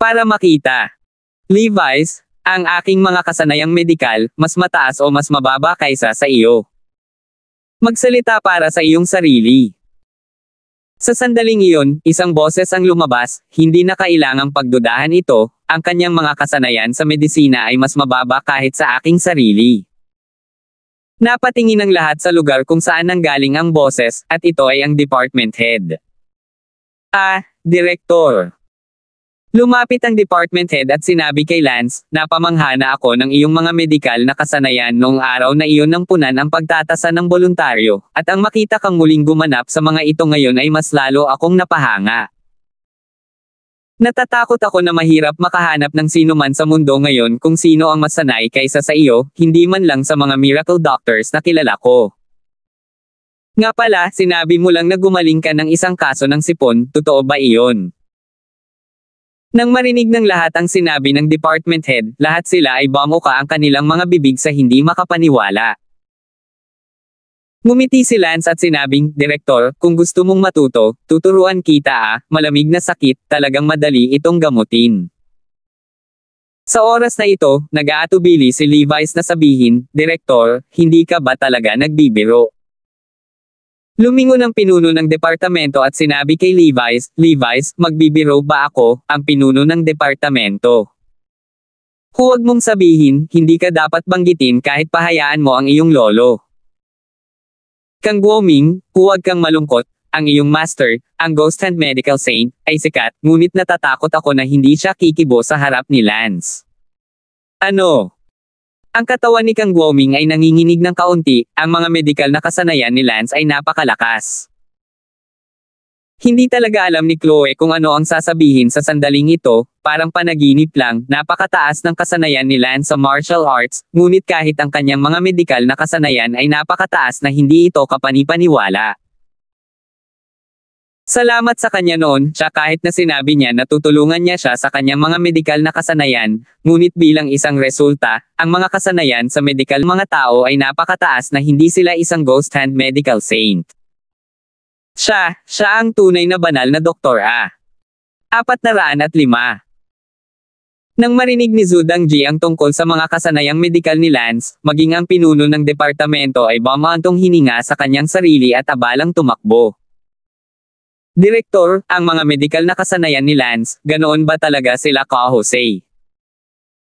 [SPEAKER 1] Para makita. Levi's, ang aking mga kasanayang medikal, mas mataas o mas mababa kaysa sa iyo. Magsalita para sa iyong sarili. Sa sandaling iyon, isang boses ang lumabas, hindi na kailangang pagdudahan ito, ang kanyang mga kasanayan sa medisina ay mas mababa kahit sa aking sarili. Napatingin ang lahat sa lugar kung saan nanggaling ang boses, at ito ay ang department head. Direktor. Lumapit ang department head at sinabi kay Lance, napamangha na ako ng iyong mga medikal na kasanayan noong araw na iyon nang punan ang pagtatasa ng voluntaryo, at ang makita kang muling gumanap sa mga ito ngayon ay mas lalo akong napahanga. Natatakot ako na mahirap makahanap ng sino man sa mundo ngayon kung sino ang mas sanay kaysa sa iyo, hindi man lang sa mga miracle doctors na kilala ko. Nga pala, sinabi mo lang na gumaling ka ng isang kaso ng sipon, totoo ba iyon? Nang marinig ng lahat ang sinabi ng department head, lahat sila ay bumuka ang kanilang mga bibig sa hindi makapaniwala. Ngumiti si Lance at sinabing, Direktor, kung gusto mong matuto, tuturuan kita malamig na sakit, talagang madali itong gamutin. Sa oras na ito, nag-aatubili si Levi's na sabihin, Direktor, hindi ka ba talaga nagbibiro? Lumingon ang pinuno ng departamento at sinabi kay Levi's, magbibiro ba ako, ang pinuno ng departamento? Huwag mong sabihin, hindi ka dapat banggitin kahit pahayaan mo ang iyong lolo. Kang Guoming, huwag kang malungkot, ang iyong master, ang Ghost Hand Medical Saint, ay sikat, ngunit natatakot ako na hindi siya kikibo sa harap ni Lance. Ano? Ang katawan ni Kang Guoming ay nanginginig ng kaunti, ang mga medikal na kasanayan ni Lance ay napakalakas. Hindi talaga alam ni Chloe kung ano ang sasabihin sa sandaling ito, parang panaginip lang, napakataas ng kasanayan ni Lance sa martial arts, ngunit kahit ang kanyang mga medikal na kasanayan ay napakataas na hindi ito kapanipaniwala. Salamat sa kanya noon, siya kahit na sinabi niya na tutulungan niya siya sa kanyang mga medikal na kasanayan, ngunit bilang isang resulta, ang mga kasanayan sa medikal mga tao ay napakataas na hindi sila isang ghost hand medical saint. Siya ang tunay na banal na doktor 405. Nang marinig ni Zhu Dangji ang tungkol sa mga kasanayang medikal ni Lance, maging ang pinuno ng departamento ay bumantong hininga sa kanyang sarili at abalang tumakbo. Direktor, ang mga medikal na kasanayan ni Lance, ganoon ba talaga sila ka Jose?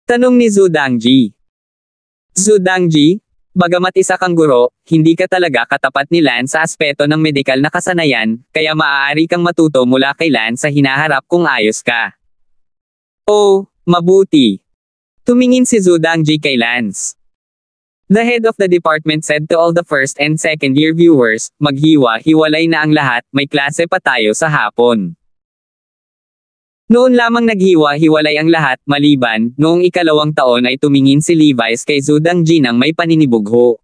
[SPEAKER 1] Tanong ni Zhu Dangji. Zhu Dangji, bagamat isa kang guro, hindi ka talaga katapat ni Lance sa aspeto ng medikal na kasanayan, kaya maaari kang matuto mula kay Lance sa hinaharap kung ayos ka. Oh, mabuti. Tumingin si Zhu Dangji kay Lance. The head of the department said to all the first and second year viewers, maghiwa-hiwalay na ang lahat, may klase pa tayo sa hapon. Noon lamang naghiwa-hiwalay ang lahat, maliban, noong ikalawang taon ay tumingin si Levi's kay Zhu Dangji nang may paninibugho.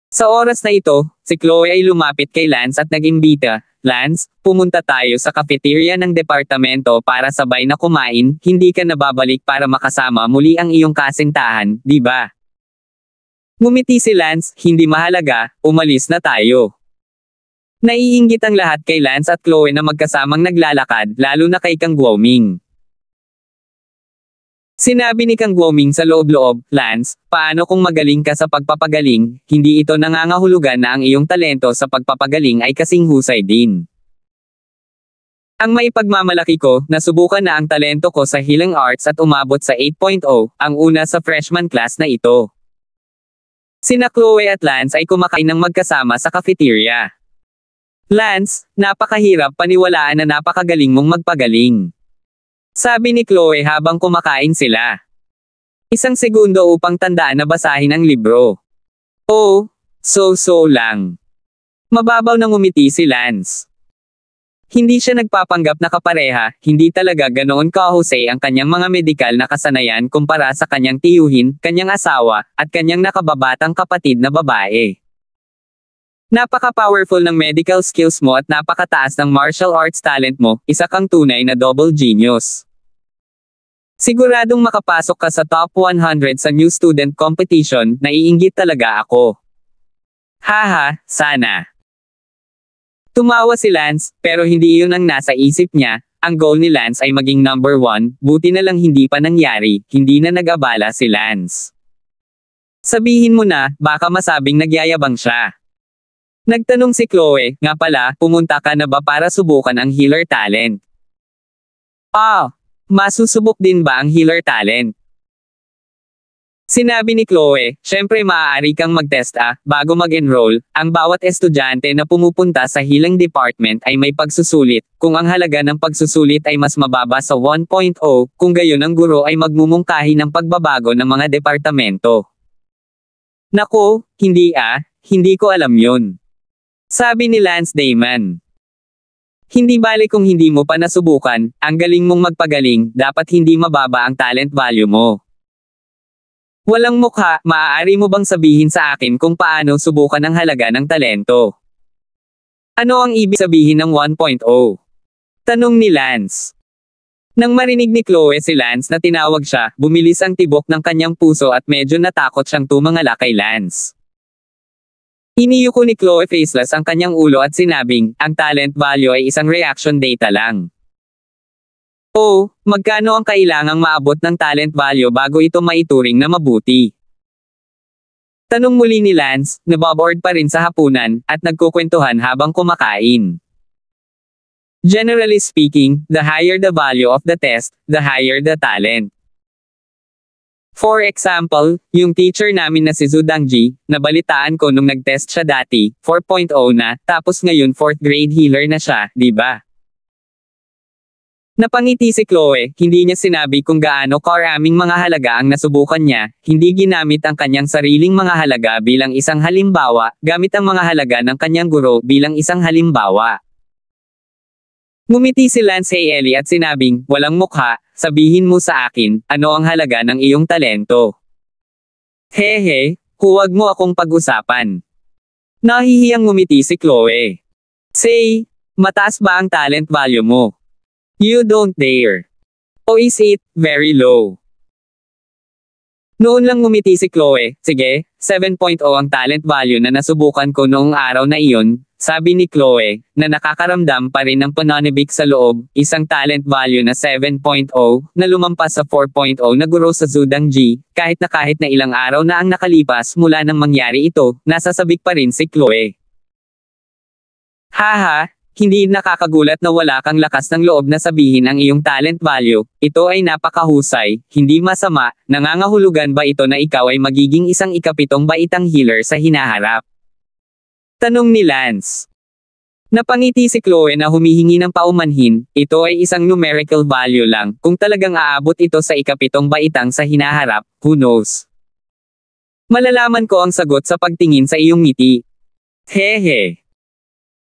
[SPEAKER 1] Sa oras na ito, si Chloe ay lumapit kay Lance at nag-imbita, Lance, pumunta tayo sa cafeteria ng departamento para sabay na kumain, hindi ka nababalik para makasama muli ang iyong kasintahan, di ba? Ngumiti si Lance, hindi mahalaga, umalis na tayo. Naiinggit ang lahat kay Lance at Chloe na magkasamang naglalakad, lalo na kay Kang Guoming. Sinabi ni Kang Guoming sa loob-loob, Lance, paano kung magaling ka sa pagpapagaling, hindi ito nangangahulugan na ang iyong talento sa pagpapagaling ay kasing husay din. Ang maipagmamalaki ko, nasubukan na ang talento ko sa healing arts at umabot sa 8.0, ang una sa freshman class na ito. Sina Chloe at Lance ay kumakain ng magkasama sa cafeteria. Lance, napakahirap paniwalaan na napakagaling mong magpagaling. Sabi ni Chloe habang kumakain sila. Isang segundo upang tandaan na basahin ang libro. Oh, so lang. Mababaw nang umiti si Lance. Hindi siya nagpapanggap na kapareha, hindi talaga ganoon ka-Jose ang kanyang mga medikal na kasanayan kumpara sa kanyang tiyuhin, kanyang asawa, at kanyang nakababatang kapatid na babae. Napaka-powerful ng medical skills mo at napakataas ng martial arts talent mo, isa kang tunay na double genius. Siguradong makapasok ka sa top 100 sa new student competition, naiinggit talaga ako. Haha, sana. Tumawa si Lance, pero hindi iyon ang nasa isip niya. Ang goal ni Lance ay maging number 1, buti na lang hindi pa nangyari, hindi na nag-abala si Lance. Sabihin mo na, baka masabing nagyayabang siya. Nagtanong si Chloe, nga pala, pumunta ka na ba para subukan ang healer talent? Masusubok din ba ang healer talent? Sinabi ni Chloe, syempre maaari kang mag-test bago mag-enroll. Ang bawat estudyante na pumupunta sa healing department ay may pagsusulit, kung ang halaga ng pagsusulit ay mas mababa sa 1.0, kung gayon ang guro ay magmumungkahi ng pagbabago ng mga departamento. Naku, hindi ko alam yun. Sabi ni Lance Damon. Hindi bale kung hindi mo pa nasubukan, ang galing mong magpagaling, dapat hindi mababa ang talent value mo. Walang mukha, maaari mo bang sabihin sa akin kung paano subukan ang halaga ng talento? Ano ang ibig sabihin ng 1.0? Tanong ni Lance. Nang marinig ni Chloe si Lance na tinawag siya, bumilis ang tibok ng kanyang puso at medyo natakot siyang tumangala kay Lance. Iniyuko ni Chloe faceless ang kanyang ulo at sinabing, ang talent value ay isang reaction data lang. Magkano ang kailangang maabot ng talent value bago ito maituring na mabuti? Tanong muli ni Lance, naboboard pa rin sa hapunan, at nagkukwentuhan habang kumakain. Generally speaking, the higher the value of the test, the higher the talent. For example, yung teacher namin na si Zudangji, nabalitaan ko nung nag-test siya dati, 4.0 na, tapos ngayon 4th grade healer na siya, di ba? Napangiti si Chloe, hindi niya sinabi kung gaano karaming mga halaga ang nasubukan niya, hindi ginamit ang kanyang sariling mga halaga bilang isang halimbawa, gamit ang mga halaga ng kanyang guro bilang isang halimbawa. Ngumiti si Lance kay Ellie at sinabing, walang mukha, sabihin mo sa akin, ano ang halaga ng iyong talento? Hehe, huwag mo akong pag-usapan. Nahihiyang ngumiti si Chloe. Say, mataas ba ang talent value mo? You don't dare. O is it very low? Noon lang ngumiti si Chloe, sige, 7.0 ang talent value na nasubukan ko noong araw na iyon, sabi ni Chloe, na nakakaramdam pa rin ng pananibik sa loob, isang talent value na 7.0, na lumampas sa 4.0 na guro sa Zudangji, kahit na ilang araw na ang nakalipas mula nang mangyari ito, nasasabik pa rin si Chloe. Haha, hindi nakakagulat na wala kang lakas ng loob na sabihin ang iyong talent value, ito ay napakahusay, hindi masama, nangangahulugan ba ito na ikaw ay magiging isang ikapitong baitang healer sa hinaharap? Tanong ni Lance. Napangiti si Chloe na humihingi ng paumanhin, ito ay isang numerical value lang, kung talagang aabot ito sa ikapitong baitang sa hinaharap, who knows? Malalaman ko ang sagot sa pagtingin sa iyong ngiti. Hehe.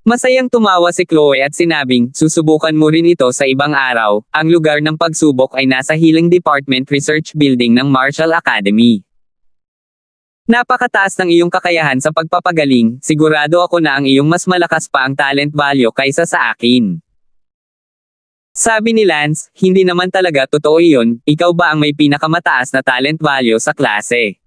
[SPEAKER 1] Masayang tumawa si Chloe at sinabing, susubukan mo rin ito sa ibang araw, ang lugar ng pagsubok ay nasa Healing Department Research Building ng Marshall Academy. Napakataas ng iyong kakayahan sa pagpapagaling, sigurado ako na ang iyong mas malakas pa ang talent value kaysa sa akin. Sabi ni Lance, hindi naman talaga totoo iyon, ikaw ba ang may pinakamataas na talent value sa klase?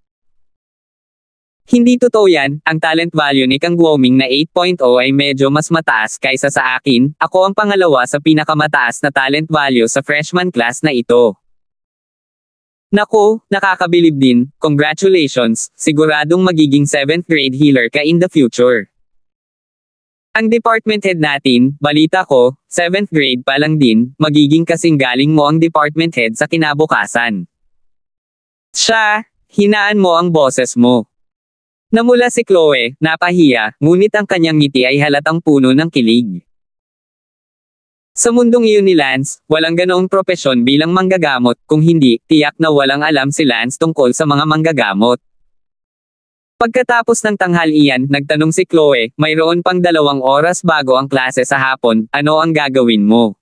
[SPEAKER 1] Hindi totoo yan, ang talent value ni Kang Guoming na 8.0 ay medyo mas mataas kaysa sa akin, ako ang pangalawa sa pinakamataas na talent value sa freshman class na ito. Naku, nakakabilib din, congratulations, siguradong magiging 7th grade healer ka in the future. Ang department head natin, balita ko, 7th grade pa lang din, magiging kasing galing mo ang department head sa kinabukasan. Siya, hinaan mo ang boses mo. Namula si Chloe, napahiya, ngunit ang kanyang ngiti ay halatang puno ng kilig. Sa mundong iyon ni Lance, walang ganoong propesyon bilang manggagamot, kung hindi, tiyak na walang alam si Lance tungkol sa mga manggagamot. Pagkatapos ng tanghalian, nagtanong si Chloe, mayroon pang 2 oras bago ang klase sa hapon, ano ang gagawin mo?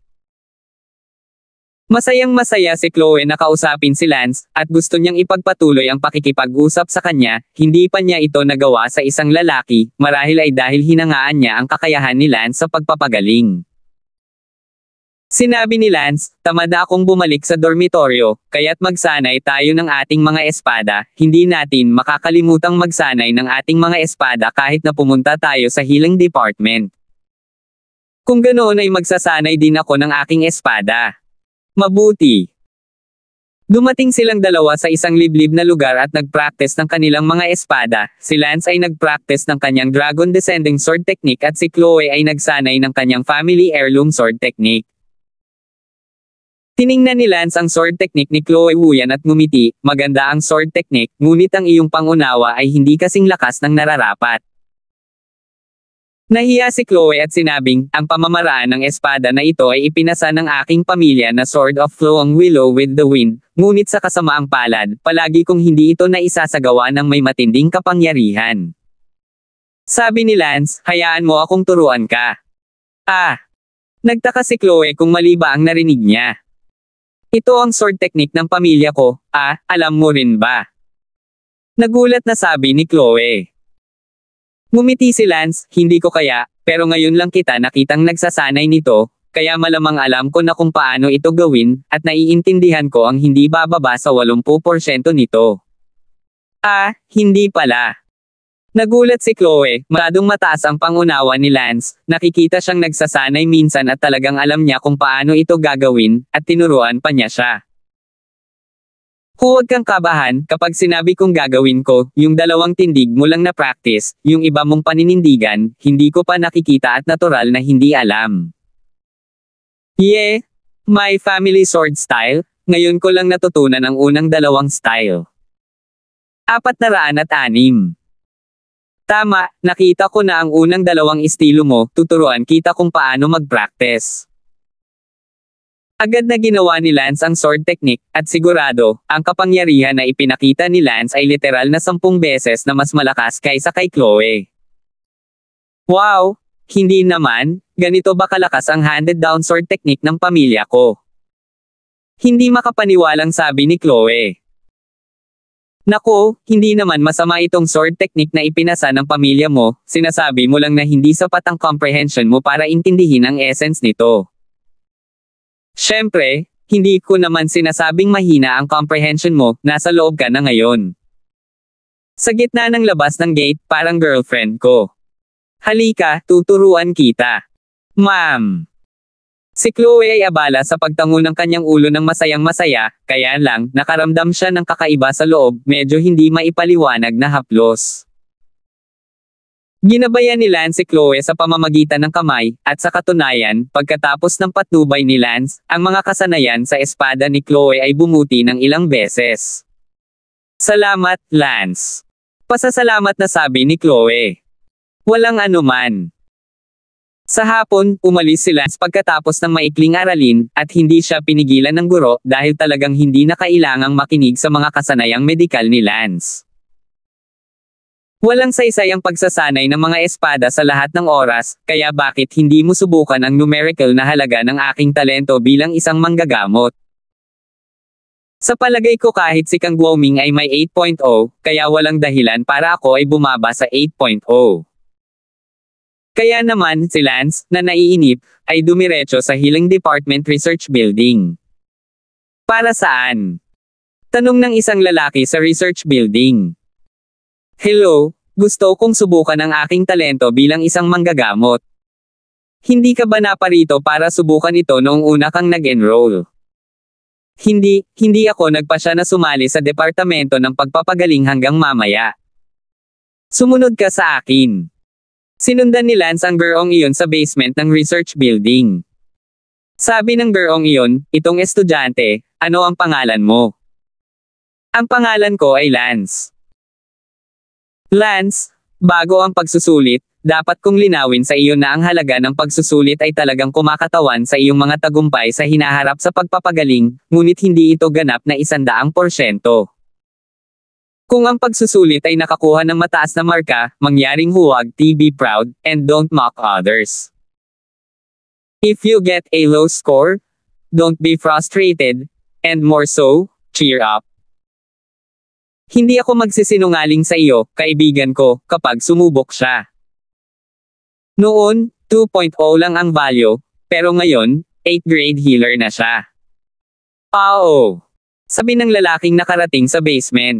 [SPEAKER 1] Masayang-masaya si Chloe na kausapin si Lance, at gusto niyang ipagpatuloy ang pakikipag-usap sa kanya, hindi pa niya ito nagawa sa isang lalaki, marahil ay dahil hinangaan niya ang kakayahan ni Lance sa pagpapagaling. Sinabi ni Lance, tamad na akong bumalik sa dormitoryo, kaya't magsanay tayo ng ating mga espada, hindi natin makakalimutang magsanay ng ating mga espada kahit na pumunta tayo sa healing department. Kung ganoon ay magsasanay din ako ng aking espada. Mabuti. Dumating silang dalawa sa isang liblib na lugar at nag-practice ng kanilang mga espada. Si Lance ay nag-practice ng kanyang Dragon Descending Sword Technique at si Chloe ay nagsanay ng kanyang Family Heirloom Sword Technique. Tiningnan ni Lance ang sword technique ni Chloe Wuyan at ngumiti, maganda ang sword technique, ngunit ang iyong pangunawa ay hindi kasing lakas ng nararapat. Nahiya si Chloe at sinabing, ang pamamaraan ng espada na ito ay ipinasa ng aking pamilya na Sword of Flowing Willow with the Wind, ngunit sa kasamaang palad, palagi kong hindi ito naisasagawa ng may matinding kapangyarihan. Sabi ni Lance, hayaan mo akong turuan ka. Nagtaka si Chloe kung mali ba ang narinig niya. Ito ang sword technique ng pamilya ko, alam mo rin ba? Nagulat na sabi ni Chloe. Ngumiti si Lance, hindi ko kaya, pero ngayon lang kita nakitang nagsasanay nito, kaya malamang alam ko na kung paano ito gawin, at naiintindihan ko ang hindi bababa sa 80% nito. Hindi pala. Nagulat si Chloe, masyadong mataas ang pangunawa ni Lance, nakikita siyang nagsasanay minsan at talagang alam niya kung paano ito gagawin, at tinuruan pa niya siya. Huwag kang kabahan, kapag sinabi kong gagawin ko, yung dalawang tindig mo lang na practice, yung iba mong paninindigan, hindi ko pa nakikita at natural na hindi alam. My family sword style, ngayon ko lang natutunan ang unang dalawang style. 406. Tama, nakita ko na ang unang dalawang estilo mo, tuturuan kita kung paano mag-practice. Agad na ginawa ni Lance ang sword technique, at sigurado, ang kapangyarihan na ipinakita ni Lance ay literal na 10 beses na mas malakas kaysa kay Chloe. Wow! Hindi naman, ganito ba kalakas ang handed down sword technique ng pamilya ko? Hindi makapaniwalang sabi ni Chloe. Nako, hindi naman masama itong sword technique na ipinasa ng pamilya mo, sinasabi mo lang na hindi sapat ang comprehension mo para intindihin ang essence nito. Siyempre, hindi ko naman sinasabing mahina ang comprehension mo, nasa loob ka na ngayon. Sa gitna ng labas ng gate, parang girlfriend ko. Halika, tuturuan kita. Ma'am. Si Chloe ay abala sa pagtango ng kanyang ulo ng masayang-masaya, kaya lang, nakaramdam siya ng kakaiba sa loob, medyo hindi maipaliwanag na haplos. Ginabayan ni Lance si Chloe sa pamamagitan ng kamay, at sa katunayan, pagkatapos ng patnubay ni Lance, ang mga kasanayan sa espada ni Chloe ay bumuti ng ilang beses. Salamat, Lance. Pasasalamat na sabi ni Chloe. Walang anuman. Sa hapon, umalis si Lance pagkatapos ng maikling aralin, at hindi siya pinigilan ng guro dahil talagang hindi na kailangang makinig sa mga kasanayang medikal ni Lance. Walang saysay ang pagsasanay ng mga espada sa lahat ng oras, kaya bakit hindi mo subukan ang numerical na halaga ng aking talento bilang isang manggagamot? Sa palagay ko kahit si Kang Guoming ay may 8.0, kaya walang dahilan para ako ay bumaba sa 8.0. Kaya naman, si Lance, na naiinip, ay dumiretso sa Healing Department Research Building. Para saan? Tanong ng isang lalaki sa research building. Hello, gusto kong subukan ang aking talento bilang isang manggagamot. Hindi ka ba naparito para subukan ito noong una kang nag-enroll? Hindi ako nagpasya na sumali sa departamento ng pagpapagaling hanggang mamaya. Sumunod ka sa akin. Sinundan ni Lance ang girong iyon sa basement ng research building. Sabi ng girong iyon, itong estudyante, ano ang pangalan mo? Ang pangalan ko ay Lance. Lance, bago ang pagsusulit, dapat kong linawin sa iyo na ang halaga ng pagsusulit ay talagang kumakatawan sa iyong mga tagumpay sa hinaharap sa pagpapagaling, ngunit hindi ito ganap na 100%. Kung ang pagsusulit ay nakakuha ng mataas na marka, mangyaring huwag, be proud, and don't mock others. If you get a low score, don't be frustrated, and more so, cheer up. Hindi ako magsisinungaling sa iyo, kaibigan ko, kapag sumubok siya. Noon, 2.0 lang ang value, pero ngayon, 8th grade healer na siya. Oo. Sabi ng lalaking nakarating sa basement.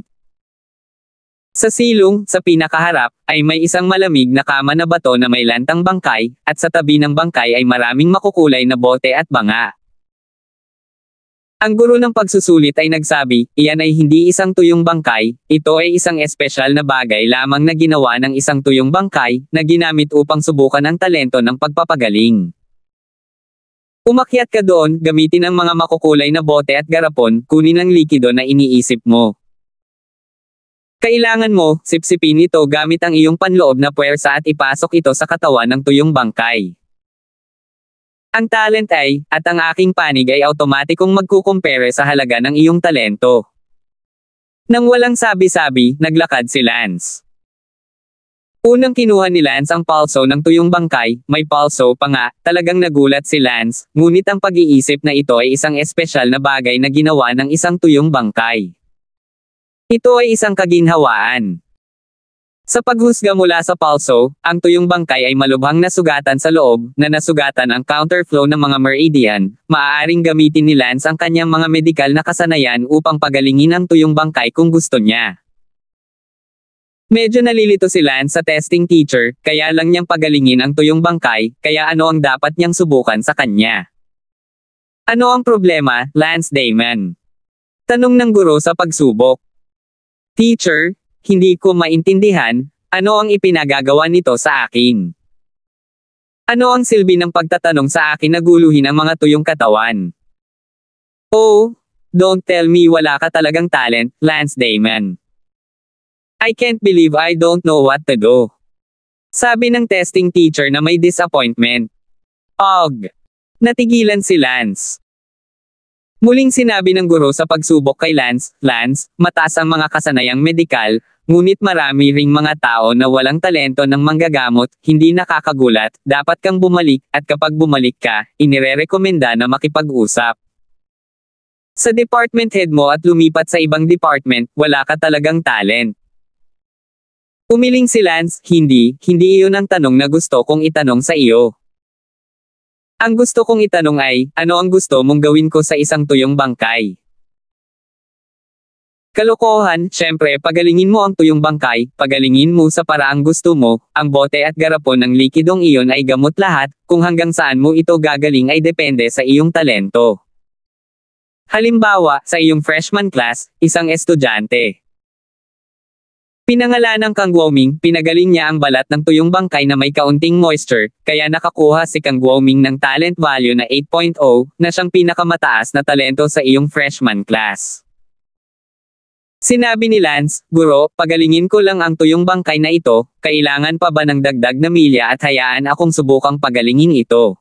[SPEAKER 1] Sa silong, sa pinakaharap, ay may isang malamig na kama na bato na may lantang bangkay, at sa tabi ng bangkay ay maraming makukulay na bote at banga. Ang guro ng pagsusulit ay nagsabi, iyan ay hindi isang tuyong bangkay, ito ay isang espesyal na bagay lamang na ginawa ng isang tuyong bangkay, na ginamit upang subukan ang talento ng pagpapagaling. Umakyat ka doon, gamitin ang mga makukulay na bote at garapon, kunin ang likido na iniisip mo. Kailangan mo, sipsipin ito gamit ang iyong panloob na puwersa at ipasok ito sa katawan ng tuyong bangkay. Ang talent ay, at ang aking panig ay automatikong magkukumpere sa halaga ng iyong talento. Nang walang sabi-sabi, naglakad si Lance. Unang kinuha ni Lance ang palso ng tuyong bangkay, may palso pa nga, talagang nagulat si Lance, ngunit ang pag-iisip na ito ay isang espesyal na bagay na ginawa ng isang tuyong bangkay. Ito ay isang kaginhawaan. Sa paghusga mula sa palso, ang tuyong bangkay ay malubhang nasugatan sa loob, na nasugatan ang counterflow ng mga meridian, maaaring gamitin ni Lance ang kanyang mga medikal na kasanayan upang pagalingin ang tuyong bangkay kung gusto niya. Medyo nalilito si Lance sa testing teacher, kaya lang niyang pagalingin ang tuyong bangkay, kaya ano ang dapat niyang subukan sa kanya? Ano ang problema, Lance Damon? Tanong ng guro sa pagsubok. Teacher, hindi ko maintindihan, ano ang ipinagagawa nito sa akin? Ano ang silbi ng pagtatanong sa akin na guluhin ang mga tuyong katawan? Oh, don't tell me wala ka talagang talent, Lance Damon. I can't believe I don't know what to do. Sabi ng testing teacher na may disappointment. Og. Natigilan si Lance. Muling sinabi ng guro sa pagsubok kay Lance, Lance, mataas ang mga kasanayang medikal, ngunit marami ring mga tao na walang talento ng manggagamot, hindi nakakagulat, dapat kang bumalik, at kapag bumalik ka, inirerekomenda na makipag-usap. Sa department head mo at lumipat sa ibang department, wala ka talagang talent. Umiling si Lance, hindi iyon ang tanong na gusto kong itanong sa iyo. Ang gusto kong itanong ay, ano ang gusto mong gawin ko sa isang tuyong bangkay? Kalokohan, syempre pagalingin mo ang tuyong bangkay, pagalingin mo sa paraang gusto mo, ang bote at garapon ng likidong iyon ay gamot lahat, kung hanggang saan mo ito gagaling ay depende sa iyong talento. Halimbawa, sa iyong freshman class, isang estudyante. Pinangalanan Kang Guoming, pinagaling niya ang balat ng tuyong bangkay na may kaunting moisture, kaya nakakuha si Kang Guoming ng talent value na 8.0, na siyang pinakamataas na talento sa iyong freshman class. Sinabi ni Lance, Guro, pagalingin ko lang ang tuyong bangkay na ito, kailangan pa ba ng dagdag na milya at hayaan akong subukang pagalingin ito?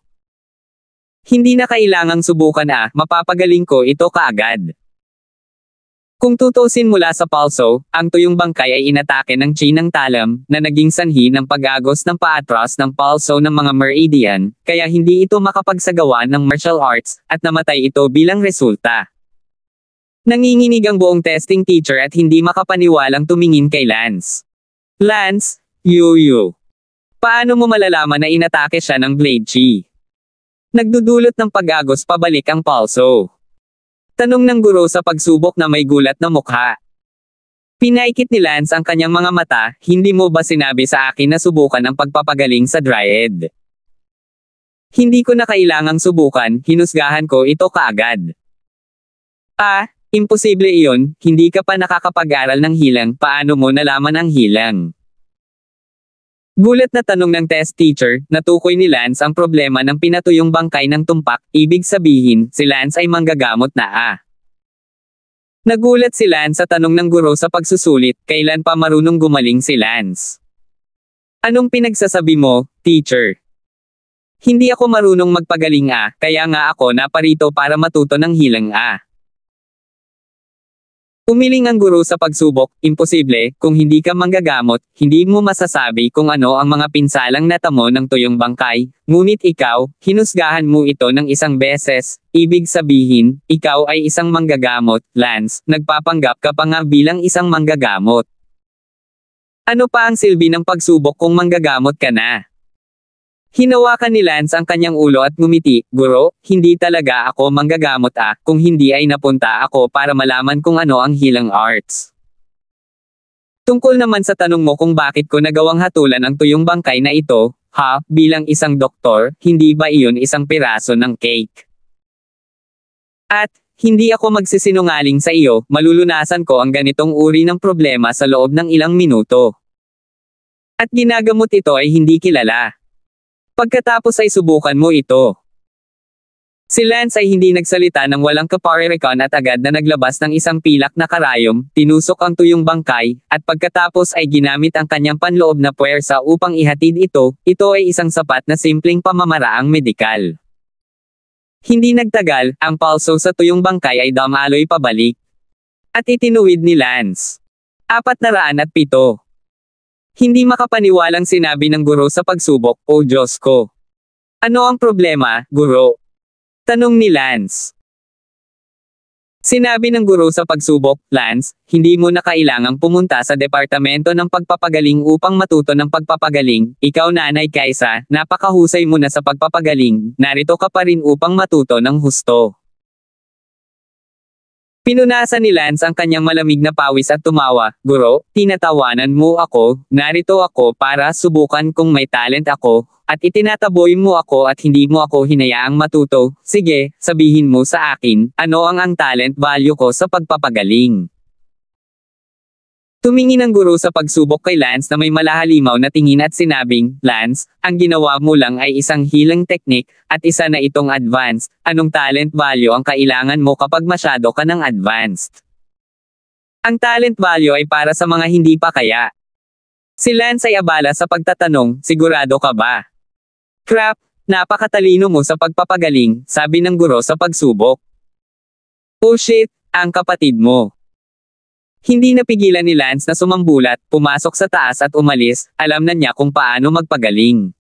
[SPEAKER 1] Hindi na kailangang subukan mapapagaling ko ito kaagad. Kung tutusin mula sa palso, ang tuyong bangkay ay inatake ng chi ng talam, na naging sanhi ng pag-agos ng paatras ng palso ng mga meridian, kaya hindi ito makapagsagawa ng martial arts, at namatay ito bilang resulta. Nanginginig ang buong testing teacher at hindi makapaniwalang tumingin kay Lance. Lance, you. Paano mo malalaman na inatake siya ng blade chi? Nagdudulot ng pag-agos pabalik ang palso. Tanong ng guro sa pagsubok na may gulat na mukha. Pinaikit ni Lance ang kanyang mga mata, hindi mo ba sinabi sa akin na subukan ang pagpapagaling sa dryad? Hindi ko na kailangang subukan, hinusgahan ko ito kaagad. Imposible iyon, hindi ka pa nakakapag-aral ng hilang, paano mo nalaman ang hilang? Gulat na tanong ng test teacher, natukoy ni Lance ang problema ng pinatuyong bangkay ng tumpak, ibig sabihin, si Lance ay manggagamot na Nagulat si Lance sa tanong ng guro sa pagsusulit, kailan pa marunong gumaling si Lance? Anong pinagsasabi mo, teacher? Hindi ako marunong magpagaling kaya nga ako naparito para matuto ng hilang Umiling ang guro sa pagsubok, imposible, kung hindi ka manggagamot, hindi mo masasabi kung ano ang mga pinsalang natamo ng tuyong bangkay, ngunit ikaw, hinusgahan mo ito ng isang beses, ibig sabihin, ikaw ay isang manggagamot, Lance, nagpapanggap ka pa nga bilang isang manggagamot. Ano pa ang silbi ng pagsubok kung manggagamot ka na? Hinawakan ni Lance ang kanyang ulo at ngumiti, "Guro, hindi talaga ako manggagamot kung hindi ay napunta ako para malaman kung ano ang healing arts. Tungkol naman sa tanong mo kung bakit ko nagawang hatulan ang tuyong bangkay na ito, bilang isang doktor, hindi ba iyon isang piraso ng cake? At, hindi ako magsisinungaling sa iyo, malulunasan ko ang ganitong uri ng problema sa loob ng ilang minuto. At ginagamot ito ay hindi kilala. Pagkatapos ay subukan mo ito." Si Lance ay hindi nagsalita ng walang kaparirikon at agad na naglabas ng isang pilak na karayom, tinusok ang tuyong bangkay, at pagkatapos ay ginamit ang kanyang panloob na puwersa upang ihatid ito ay isang sapat na simpleng pamamaraang medikal. Hindi nagtagal, ang palso sa tuyong bangkay ay dumaloy pabalik. At itinuwid ni Lance. 407. Hindi makapaniwalang sinabi ng guro sa pagsubok, "O Diyos ko! Ano ang problema, guro?" Tanong ni Lance. Sinabi ng guro sa pagsubok, "Lance, hindi mo na kailangang pumunta sa departamento ng pagpapagaling upang matuto ng pagpapagaling. Ikaw Nanay Kaisa, napakahusay mo na sa pagpapagaling, narito ka pa rin upang matuto ng husto." Pinunasan ni Lance ang kanyang malamig na pawis at tumawa, "Guro, tinatawanan mo ako, narito ako para subukan kung may talent ako, at itinataboy mo ako at hindi mo ako hinayaang matuto. Sige, sabihin mo sa akin, ano ang talent value ko sa pagpapagaling?" Tumingin ang guro sa pagsubok kay Lance na may malahalimaw na tingin at sinabing, "Lance, ang ginawa mo lang ay isang healing technique, at isa na itong advanced. Anong talent value ang kailangan mo kapag masyado ka ng advanced? Ang talent value ay para sa mga hindi pa kaya." Si Lance ay abala sa pagtatanong, "Sigurado ka ba?" "Crap, napakatalino mo sa pagpapagaling," sabi ng guro sa pagsubok. "Oh shit, ang kapatid mo." Hindi napigilan ni Lance na sumambulat, pumasok sa taas at umalis, alam na niya kung paano magpagaling.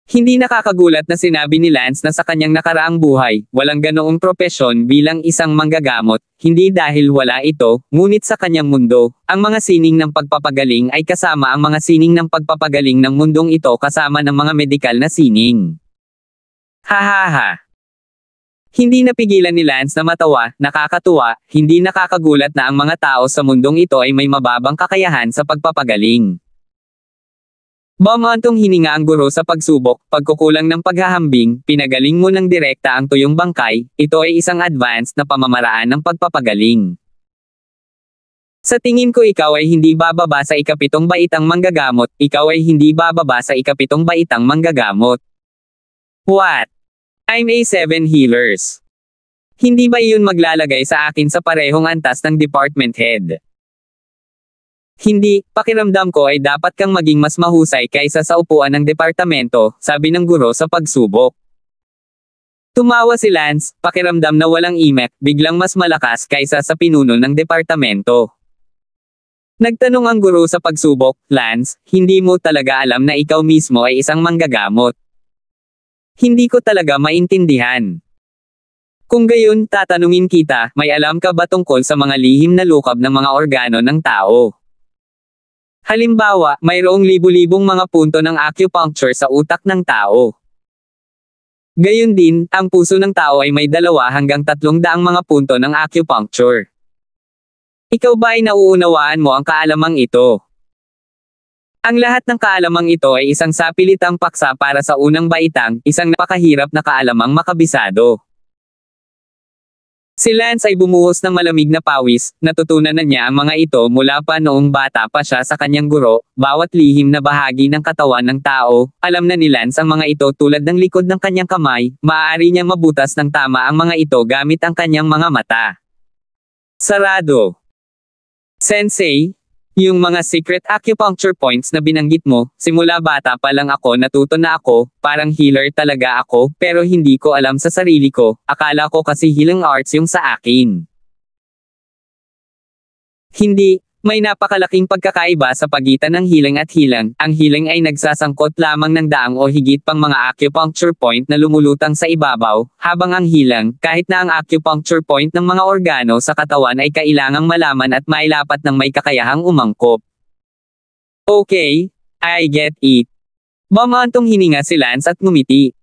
[SPEAKER 1] Hindi nakakagulat na sinabi ni Lance na sa kanyang nakaraang buhay, walang ganoong propesyon bilang isang manggagamot, hindi dahil wala ito, ngunit sa kanyang mundo, ang mga sining ng pagpapagaling ay kasama ang mga sining ng pagpapagaling ng mundong ito kasama ng mga medikal na sining. Hahaha. Hindi napigilan ni Lance na matawa, nakakatuwa, hindi nakakagulat na ang mga tao sa mundong ito ay may mababang kakayahan sa pagpapagaling. Bumantong hininga ang guro sa pagsubok, pagkukulang ng paghahambing, pinagaling mo ng direkta ang tuyong bangkay, ito ay isang advanced na pamamaraan ng pagpapagaling. Sa tingin ko ikaw ay hindi bababa sa ikapitong baitang manggagamot, ikaw ay hindi bababa sa ikapitong baitang manggagamot. What? I'm A7 healers. Hindi ba iyon maglalagay sa akin sa parehong antas ng department head? Hindi, pakiramdam ko ay dapat kang maging mas mahusay kaysa sa upuan ng departamento, sabi ng guro sa pagsubok. Tumawa si Lance, pakiramdam na walang imek, biglang mas malakas kaysa sa pinuno ng departamento. Nagtanong ang guro sa pagsubok, "Lance, hindi mo talaga alam na ikaw mismo ay isang manggagamot?" Hindi ko talaga maintindihan. Kung gayon, tatanungin kita, may alam ka ba tungkol sa mga lihim na lukab ng mga organo ng tao? Halimbawa, mayroong libu-libong mga punto ng acupuncture sa utak ng tao. Gayon din, ang puso ng tao ay may 2 hanggang 300 mga punto ng acupuncture. Ikaw ba ay nauunawaan mo ang kaalamang ito? Ang lahat ng kaalamang ito ay isang sapilitang paksa para sa unang baitang, isang napakahirap na kaalamang makabisado. Si Lance ay bumuhos ng malamig na pawis, natutunan na niya ang mga ito mula pa noong bata pa siya sa kanyang guro, bawat lihim na bahagi ng katawan ng tao, alam na ni Lance ang mga ito tulad ng likod ng kanyang kamay, maaari niyang mabutas ng tama ang mga ito gamit ang kanyang mga mata. Sarado. Sensei, yung mga secret acupuncture points na binanggit mo, simula bata pa lang ako natuto na ako, parang healer talaga ako, pero hindi ko alam sa sarili ko, akala ko kasi healing arts yung sa akin. Hindi, may napakalaking pagkakaiba sa pagitan ng healing at healing. Ang healing ay nagsasangkot lamang ng daang o higit pang mga acupuncture point na lumulutang sa ibabaw, habang ang healing, kahit na ang acupuncture point ng mga organo sa katawan ay kailangang malaman at mailapat ng may kakayahang umangkop. Okay, I get it. Bumantong hininga si Lance at ngumiti.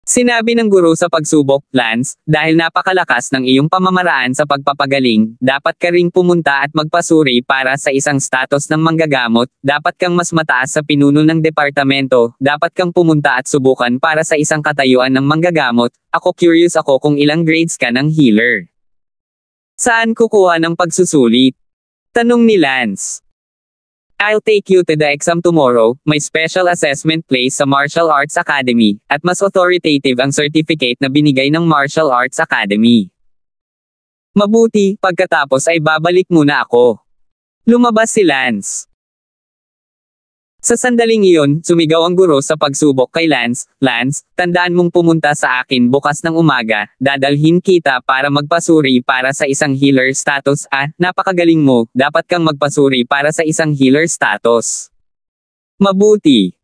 [SPEAKER 1] Sinabi ng guro sa pagsubok, Lance, dahil napakalakas ng iyong pamamaraan sa pagpapagaling, dapat ka ring pumunta at magpasuri para sa isang status ng manggagamot, dapat kang mas mataas sa pinuno ng departamento, dapat kang pumunta at subukan para sa isang katayuan ng manggagamot. Ako curious ako kung ilang grades ka ng healer. Saan kukuha ng pagsusulit? Tanong ni Lance. I'll take you to the exam tomorrow, may special assessment place sa Martial Arts Academy, at mas authoritative ang certificate na binigay ng Martial Arts Academy. Mabuti, pagkatapos ay babalik muna ako. Lumabas si Lance. Sa sandaling iyon, sumigaw ang guro sa pagsubok kay Lance, Lance, tandaan mong pumunta sa akin bukas ng umaga, dadalhin kita para magpasuri para sa isang healer status. Napakagaling mo, dapat kang magpasuri para sa isang healer status. Mabuti.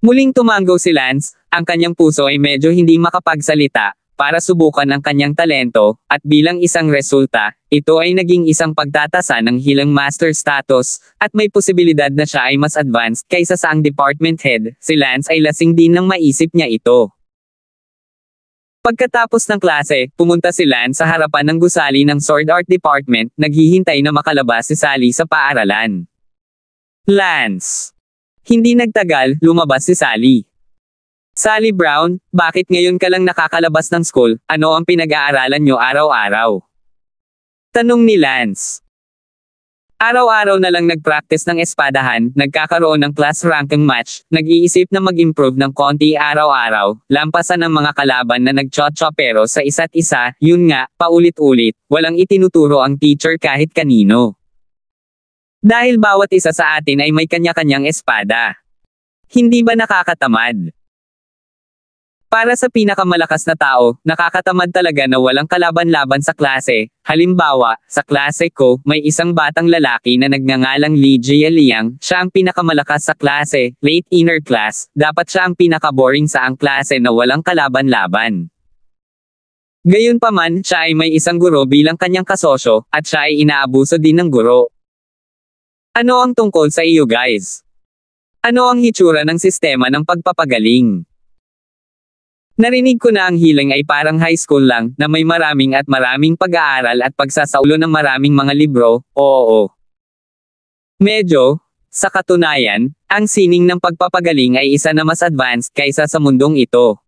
[SPEAKER 1] Muling tumango si Lance, ang kanyang puso ay medyo hindi makapagsalita, para subukan ang kanyang talento, at bilang isang resulta, ito ay naging isang pagtatasa ng healing master status, at may posibilidad na siya ay mas advanced kaysa sa ang department head. Si Lance ay lasing din nang maisip niya ito. Pagkatapos ng klase, pumunta si Lance sa harapan ng gusali ng Sword Art Department, naghihintay na makalabas si Sally sa paaralan. Lance. Hindi nagtagal, lumabas si Sally. Sally Brown, bakit ngayon ka lang nakakalabas ng school? Ano ang pinag-aaralan nyo araw-araw? Tanong ni Lance. Araw-araw na lang nag-practice ng espadahan, nagkakaroon ng class ranking match, nag-iisip na mag-improve ng konti araw-araw, lampasan ng mga kalaban na nag-chotchopero sa isa't isa, yun nga, paulit-ulit, walang itinuturo ang teacher kahit kanino. Dahil bawat isa sa atin ay may kanya-kanyang espada. Hindi ba nakakatamad? Para sa pinakamalakas na tao, nakakatamad talaga na walang kalaban-laban sa klase. Halimbawa, sa klase ko, may isang batang lalaki na nagngangalang Li Jia Liang, siya ang pinakamalakas sa klase, late inner class, dapat siya ang pinaka-boring sa ang klase na walang kalaban-laban. Gayunpaman, siya ay may isang guro bilang kanyang kasosyo, at siya ay inaabuso din ng guro. Ano ang tungkol sa iyo guys? Ano ang hitsura ng sistema ng pagpapagaling? Narinig ko na ang healing ay parang high school lang, na may maraming pag-aaral at pagsasaulo ng maraming mga libro, oo. Medyo, sa katunayan, ang sining ng pagpapagaling ay isa na mas advanced kaysa sa mundong ito.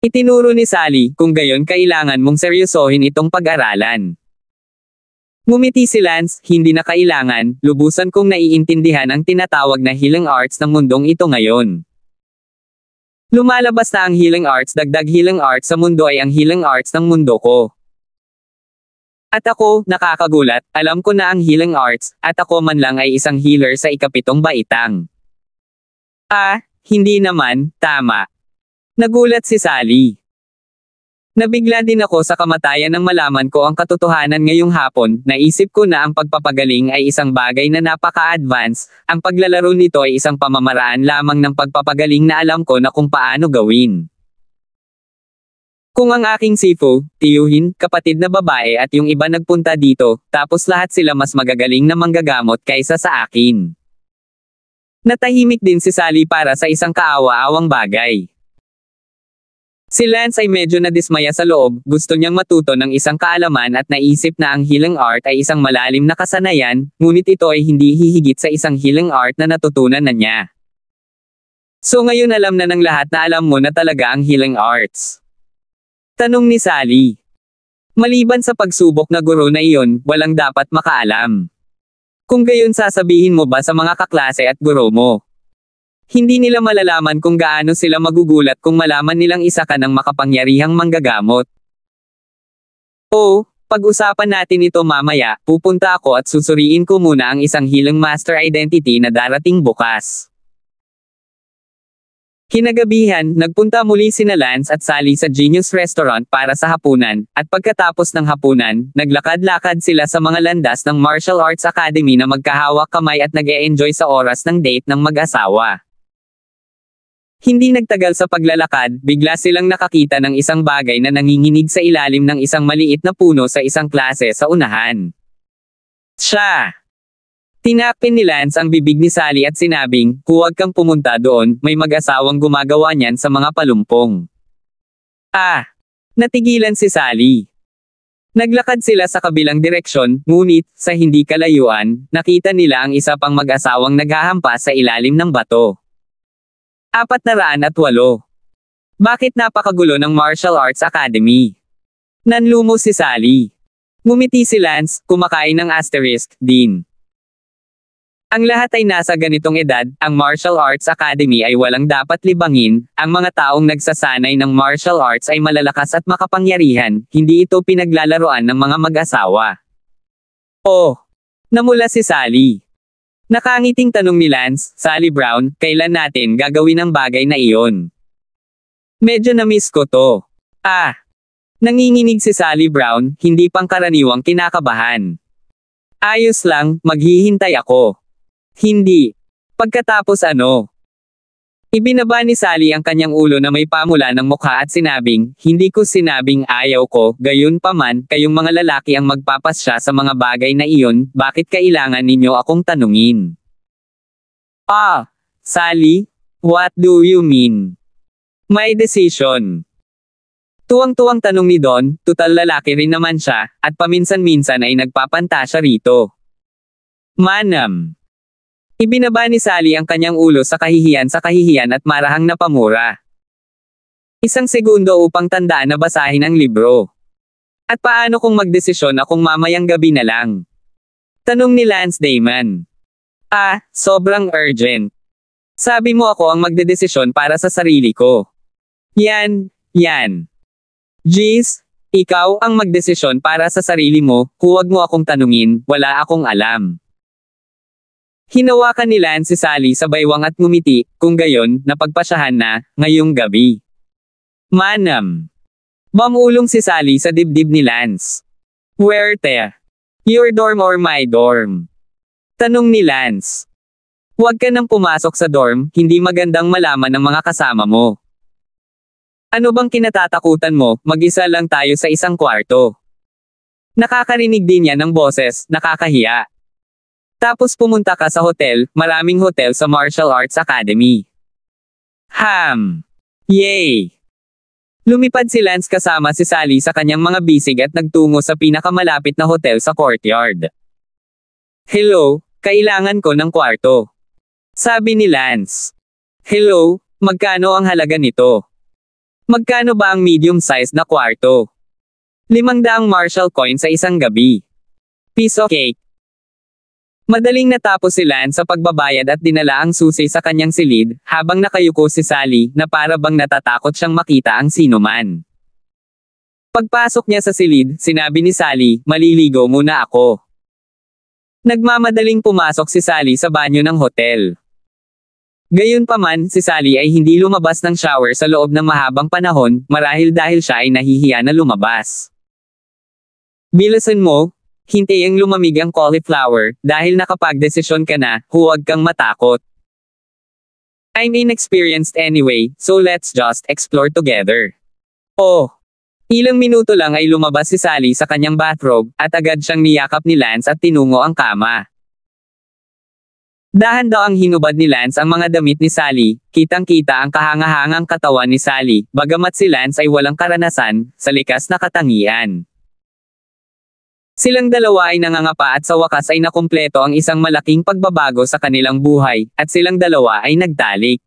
[SPEAKER 1] Itinuro ni Sally, kung gayon kailangan mong seryosohin itong pag-aralan. Ngumiti si Lance, hindi na kailangan, lubusan kong naiintindihan ang tinatawag na healing arts ng mundong ito ngayon. Lumalabas na ang healing arts, dagdag healing arts sa mundo ay ang healing arts ng mundo ko. At ako, nakakagulat, alam ko na ang healing arts, at ako man lang ay isang healer sa ikapitong baitang. Hindi naman, tama. Nagulat si Sally. Nabigla din ako sa kamatayan nang malaman ko ang katotohanan ngayong hapon, naisip ko na ang pagpapagaling ay isang bagay na napaka-advance, ang paglalaro nito ay isang pamamaraan lamang ng pagpapagaling na alam ko na kung paano gawin. Kung ang aking sifu, tiyuhin, kapatid na babae at yung iba nagpunta dito, tapos lahat sila mas magagaling na manggagamot kaysa sa akin. Natahimik din si Sally para sa isang kaawa-awang bagay. Si Lance ay medyo nadismaya sa loob, gusto niyang matuto ng isang kaalaman at naisip na ang healing art ay isang malalim na kasanayan, ngunit ito ay hindi hihigit sa isang healing art na natutunan na niya. So ngayon alam na ng lahat na alam mo na talaga ang healing arts. Tanong ni Sally. Maliban sa pagsubok na guro na iyon, walang dapat makaalam. Kung gayon sasabihin mo ba sa mga kaklase at guro mo? Hindi nila malalaman kung gaano sila magugulat kung malaman nilang isa ka ng makapangyarihang manggagamot. Pag-usapan natin ito mamaya, pupunta ako at susuriin ko muna ang isang healing master identity na darating bukas. Kinagabihan, nagpunta muli sina Lance at Sally sa Genius Restaurant para sa hapunan, at pagkatapos ng hapunan, naglakad-lakad sila sa mga landas ng Martial Arts Academy na magkahawak kamay at nag-e-enjoy sa oras ng date ng mag-asawa. Hindi nagtagal sa paglalakad, bigla silang nakakita ng isang bagay na nanginginig sa ilalim ng isang maliit na puno sa isang klase sa unahan. Siya! Tinapin ni Lance ang bibig ni Sally at sinabing, huwag kang pumunta doon, may mag-asawang gumagawa niyan sa mga palumpong. Natigilan si Sally. Naglakad sila sa kabilang direksyon, ngunit, sa hindi kalayuan, nakita nila ang isa pang mag-asawang naghahampas sa ilalim ng bato. 408. Bakit napakagulo ng Martial Arts Academy? Nanlumo si Sally. Ngumiti si Lance, kumakain ng asterisk, din. Ang lahat ay nasa ganitong edad, ang Martial Arts Academy ay walang dapat libangin, ang mga taong nagsasanay ng martial arts ay malalakas at makapangyarihan, hindi ito pinaglalaroan ng mga mag-asawa. Oh! Namula si Sally. Nakangiting tanong ni Lance, Sally Brown, kailan natin gagawin ang bagay na iyon? Medyo na-miss ko to. Nanginginig si Sally Brown, hindi pangkaraniwang kinakabahan. Ayos lang, maghihintay ako. Hindi. Pagkatapos ano? Ibinaba ni Sally ang kanyang ulo na may pamula ng mukha at sinabing, hindi ko sinabing ayaw ko, gayon pa man, kayong mga lalaki ang magpapasya sa mga bagay na iyon, bakit kailangan ninyo akong tanungin? Sally? What do you mean? My decision. Tuwang-tuwang tanong ni Don, tutal lalaki rin naman siya, at paminsan-minsan ay nagpapantasya rito. Manam. Ibinaba ni Sally ang kanyang ulo sa kahihiyan at marahang napamura. Isang segundo upang tandaan na basahin ang libro. At paano kung magdesisyon akong mamayang gabi na lang? Tanong ni Lance Damon. Sobrang urgent. Sabi mo ako ang magdedesisyon para sa sarili ko. Yan. Jeez, ikaw ang magdesisyon para sa sarili mo, huwag mo akong tanungin, wala akong alam. Hinawakan ni Lance si Sally sa baywang at ngumiti, kung gayon, napagpasyahan na, ngayong gabi. Manam. Bamulong si Sally sa dibdib ni Lance. Where te? Your dorm or my dorm? Tanong ni Lance. Huwag ka nang pumasok sa dorm, hindi magandang malaman ng mga kasama mo. Ano bang kinatatakutan mo, mag-isa lang tayo sa isang kwarto. Nakakarinig din yan ng boses, nakakahiya. Tapos pumunta ka sa hotel, maraming hotel sa Martial Arts Academy. Yay! Lumipad si Lance kasama si Sally sa kanyang mga bisig at nagtungo sa pinakamalapit na hotel sa courtyard. Hello, kailangan ko ng kwarto. Sabi ni Lance. Hello, magkano ang halaga nito? Magkano ba ang medium-sized na kwarto? 500 Martial coin sa isang gabi. Piece of cake. Madaling natapos si Lance sa pagbabayad at dinala ang susi sa kanyang silid, habang nakayuko si Sally, na para bang natatakot siyang makita ang sinuman. Pagpasok niya sa silid, sinabi ni Sally, maliligo muna ako. Nagmamadaling pumasok si Sally sa banyo ng hotel. Gayunpaman, si Sally ay hindi lumabas ng shower sa loob ng mahabang panahon, marahil dahil siya ay nahihiya na lumabas. Bilisan mo. Hintayang lumamig ang cauliflower, dahil nakapagdesisyon ka na, huwag kang matakot. I'm inexperienced anyway, so let's just explore together. Ilang minuto lang ay lumabas si Sally sa kanyang bathrobe, at agad siyang niyakap ni Lance at tinungo ang kama. Dahan daw ang hinubad ni Lance ang mga damit ni Sally, kitang-kita ang kahangahangang katawan ni Sally, bagamat si Lance ay walang karanasan, sa likas na katangian. Silang dalawa ay nangangapa at sa wakas ay nakumpleto ang isang malaking pagbabago sa kanilang buhay, at silang dalawa ay nagtalik.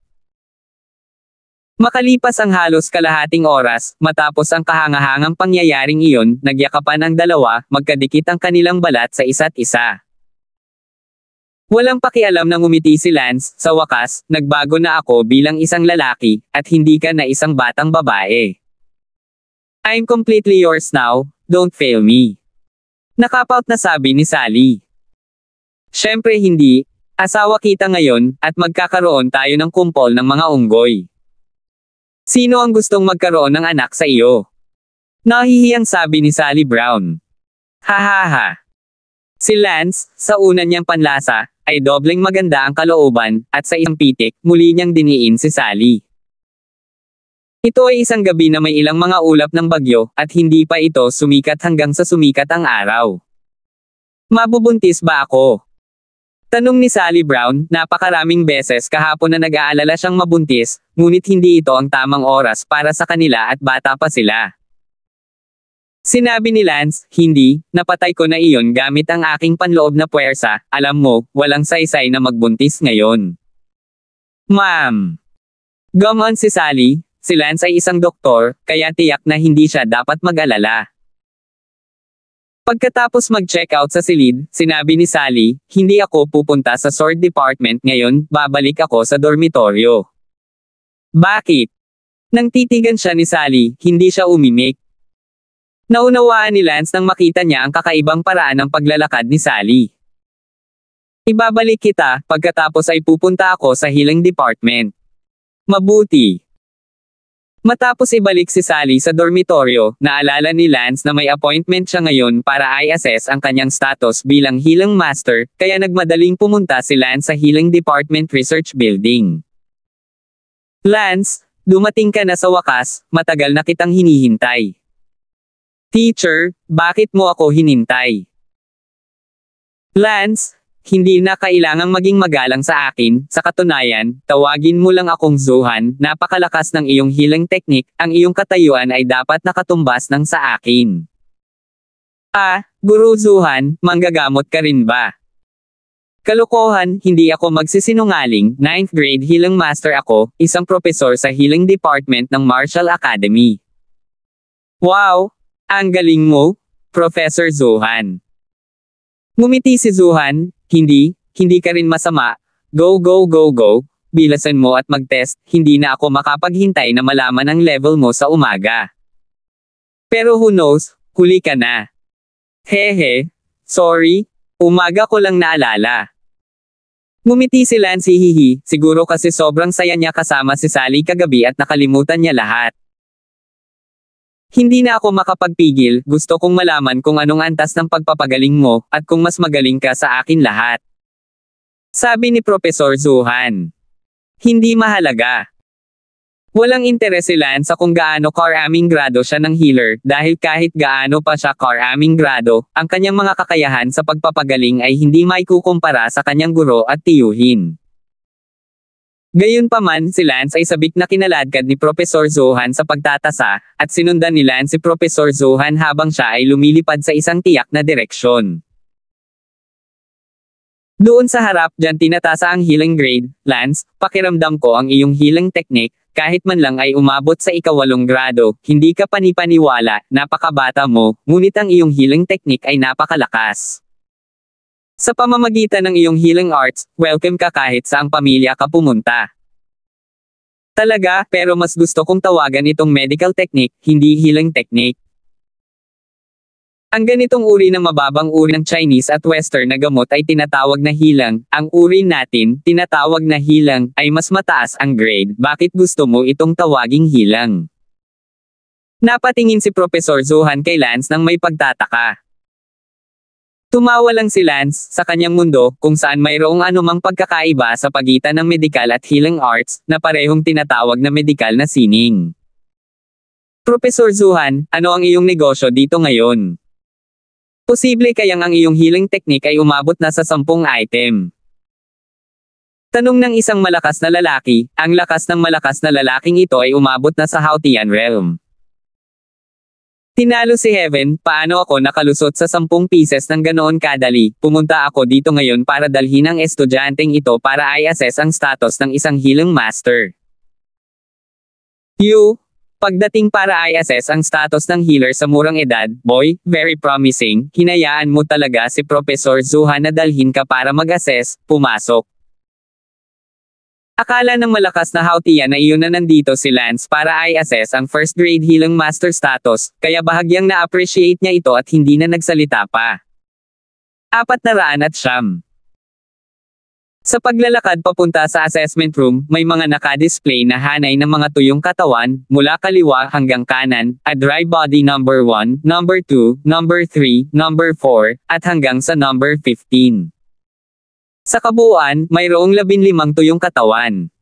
[SPEAKER 1] Makalipas ang halos kalahating oras, matapos ang kahangahangang pangyayaring iyon, nagyakapan ang dalawa, magkadikit ang kanilang balat sa isa't isa. Walang pakialam na ngumiti si Lance, sa wakas, nagbago na ako bilang isang lalaki, at hindi ka na isang batang babae. I'm completely yours now, don't fail me. Nakapout na sabi ni Sally. Siyempre hindi, asawa kita ngayon, at magkakaroon tayo ng kumpol ng mga unggoy. Sino ang gustong magkaroon ng anak sa iyo? Nahihiyang sabi ni Sally Brown. Hahaha. Si Lance, sa una niyang panlasa, ay dobleng maganda ang kalooban, at sa isang pitik, muli niyang diniin si Sally. Ito ay isang gabi na may ilang mga ulap ng bagyo, at hindi pa ito sumikat hanggang sa sumikat ang araw. Mabubuntis ba ako? Tanong ni Sally Brown, napakaraming beses kahapon na nag-aalala siyang mabuntis, ngunit hindi ito ang tamang oras para sa kanila at bata pa sila. Sinabi ni Lance, hindi, napatay ko na iyon gamit ang aking panloob na puwersa, alam mo, walang saysay na magbuntis ngayon. Ma'am. Gumon si Sally, si Lance ay isang doktor, kaya tiyak na hindi siya dapat mag-alala. Pagkatapos mag-check out sa silid, sinabi ni Sally, hindi ako pupunta sa sword department ngayon, babalik ako sa dormitoryo. Bakit? Nang titigan siya ni Sally, hindi siya umimik. Naunawaan ni Lance nang makita niya ang kakaibang paraan ng paglalakad ni Sally. Ibabalik kita, pagkatapos ay pupunta ako sa healing department. Mabuti. Matapos ibalik si Sally sa dormitoryo, naalala ni Lance na may appointment siya ngayon para i-assess ang kanyang status bilang healing master, kaya nagmadaling pumunta si Lance sa healing department research building. Lance, dumating ka na sa wakas, matagal na kitang hinihintay. Teacher, bakit mo ako hinintay? Lance, hindi na kailangang maging magalang sa akin, sa katunayan, tawagin mo lang akong Zuhan, napakalakas ng iyong healing technique, ang iyong katayuan ay dapat nakatumbas ng sa akin. Ah, Guru Zuhan, manggagamot ka rin ba? Kalokohan, hindi ako magsisinungaling, 9th grade healing master ako, isang propesor sa healing department ng Martial Academy. Wow! Ang galing mo, Professor Zuhan. Ngumiti si Zuhan, hindi ka rin masama. Go, bilasan mo at mag-test, hindi na ako makapaghintay na malaman ang level mo sa umaga. Pero who knows, huli ka na. Hehe, sorry, umaga ko lang naalala. Ngumiti si Lance hihihi, siguro kasi sobrang saya niya kasama si Sally kagabi at nakalimutan niya lahat. Hindi na ako makapagpigil, gusto kong malaman kung anong antas ng pagpapagaling mo, at kung mas magaling ka sa akin lahat. Sabi ni Professor Zuhan. Hindi mahalaga. Walang interes si Lance sa kung gaano karaming grado siya ng healer, dahil kahit gaano pa siya karaming grado, ang kanyang mga kakayahan sa pagpapagaling ay hindi maikukumpara sa kanyang guro at tiyuhin. Gayunpaman, si Lance ay sabik na kinaladkad ni Professor Zuhan sa pagtatasa, at sinundan ni Lance si Professor Zuhan habang siya ay lumilipad sa isang tiyak na direksyon. Doon sa harap dyan tinatasa ang healing grade, Lance, pakiramdam ko ang iyong healing technique, kahit man lang ay umabot sa ika-8 grado, hindi ka panipaniwala, napakabata mo, ngunit ang iyong healing technique ay napakalakas. Sa pamamagitan ng iyong healing arts, welcome ka kahit saang pamilya ka pumunta. Talaga, pero mas gusto kong tawagan itong medical technique, hindi healing technique. Ang ganitong uri ng mababang uri ng Chinese at Western na gamot ay tinatawag na healing. Ang uri natin, tinatawag na healing, ay mas mataas ang grade. Bakit gusto mo itong tawaging healing? Napatingin si Professor Zuhan kay Lance nang may pagtataka. Tumawa lang si Lance, sa kanyang mundo, kung saan mayroong anumang pagkakaiba sa pagitan ng medical at healing arts, na parehong tinatawag na medical na sining. Professor Zuhan, ano ang iyong negosyo dito ngayon? Posible kayang ang iyong healing technique ay umabot na sa 10 item. Tanong ng isang malakas na lalaki, ang lakas ng malakas na lalaking ito ay umabot na sa Hautian realm. Tinalo si Heaven, paano ako nakalusot sa 10 pieces ng ganoon kadali, pumunta ako dito ngayon para dalhin ang estudyanteng ito para i-assess ang status ng isang healing master. Pagdating para i-assess ang status ng healer sa murang edad, boy, very promising, hinayaan mo talaga si Professor Zuhan na dalhin ka para mag-assess, pumasok. Akala ng malakas na Hautian na iyon na nandito si Lance para i-assess ang first grade healing master status, kaya bahagyang na-appreciate niya ito at hindi na nagsalita pa. 409. Sa paglalakad papunta sa assessment room, may mga naka-display na hanay ng mga tuyong katawan, mula kaliwa hanggang kanan, a dry body number 1, number 2, number 3, number 4, at hanggang sa number 15. Sa kabuuan, mayroong 15 tuyong katawan.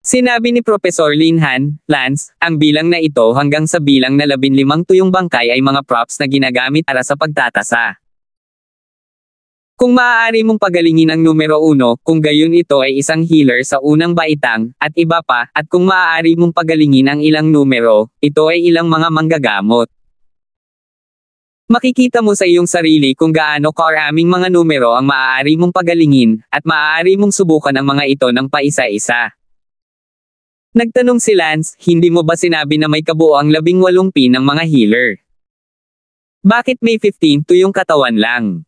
[SPEAKER 1] Sinabi ni Professor Linhan, Lance, ang bilang na ito hanggang sa bilang na 15 tuyong bangkay ay mga props na ginagamit para sa pagtatasa. Kung maaari mong pagalingin ang numero 1, kung gayon ito ay isang healer sa unang baitang, at iba pa, at kung maaari mong pagalingin ang ilang numero, ito ay ilang mga manggagamot. Makikita mo sa iyong sarili kung gaano karaming mga numero ang maaari mong pagalingin, at maaari mong subukan ang mga ito ng paisa-isa. Nagtanong si Lance, hindi mo ba sinabi na may kabuoang 18 pin ng mga healer? Bakit may 15 to yung katawan lang?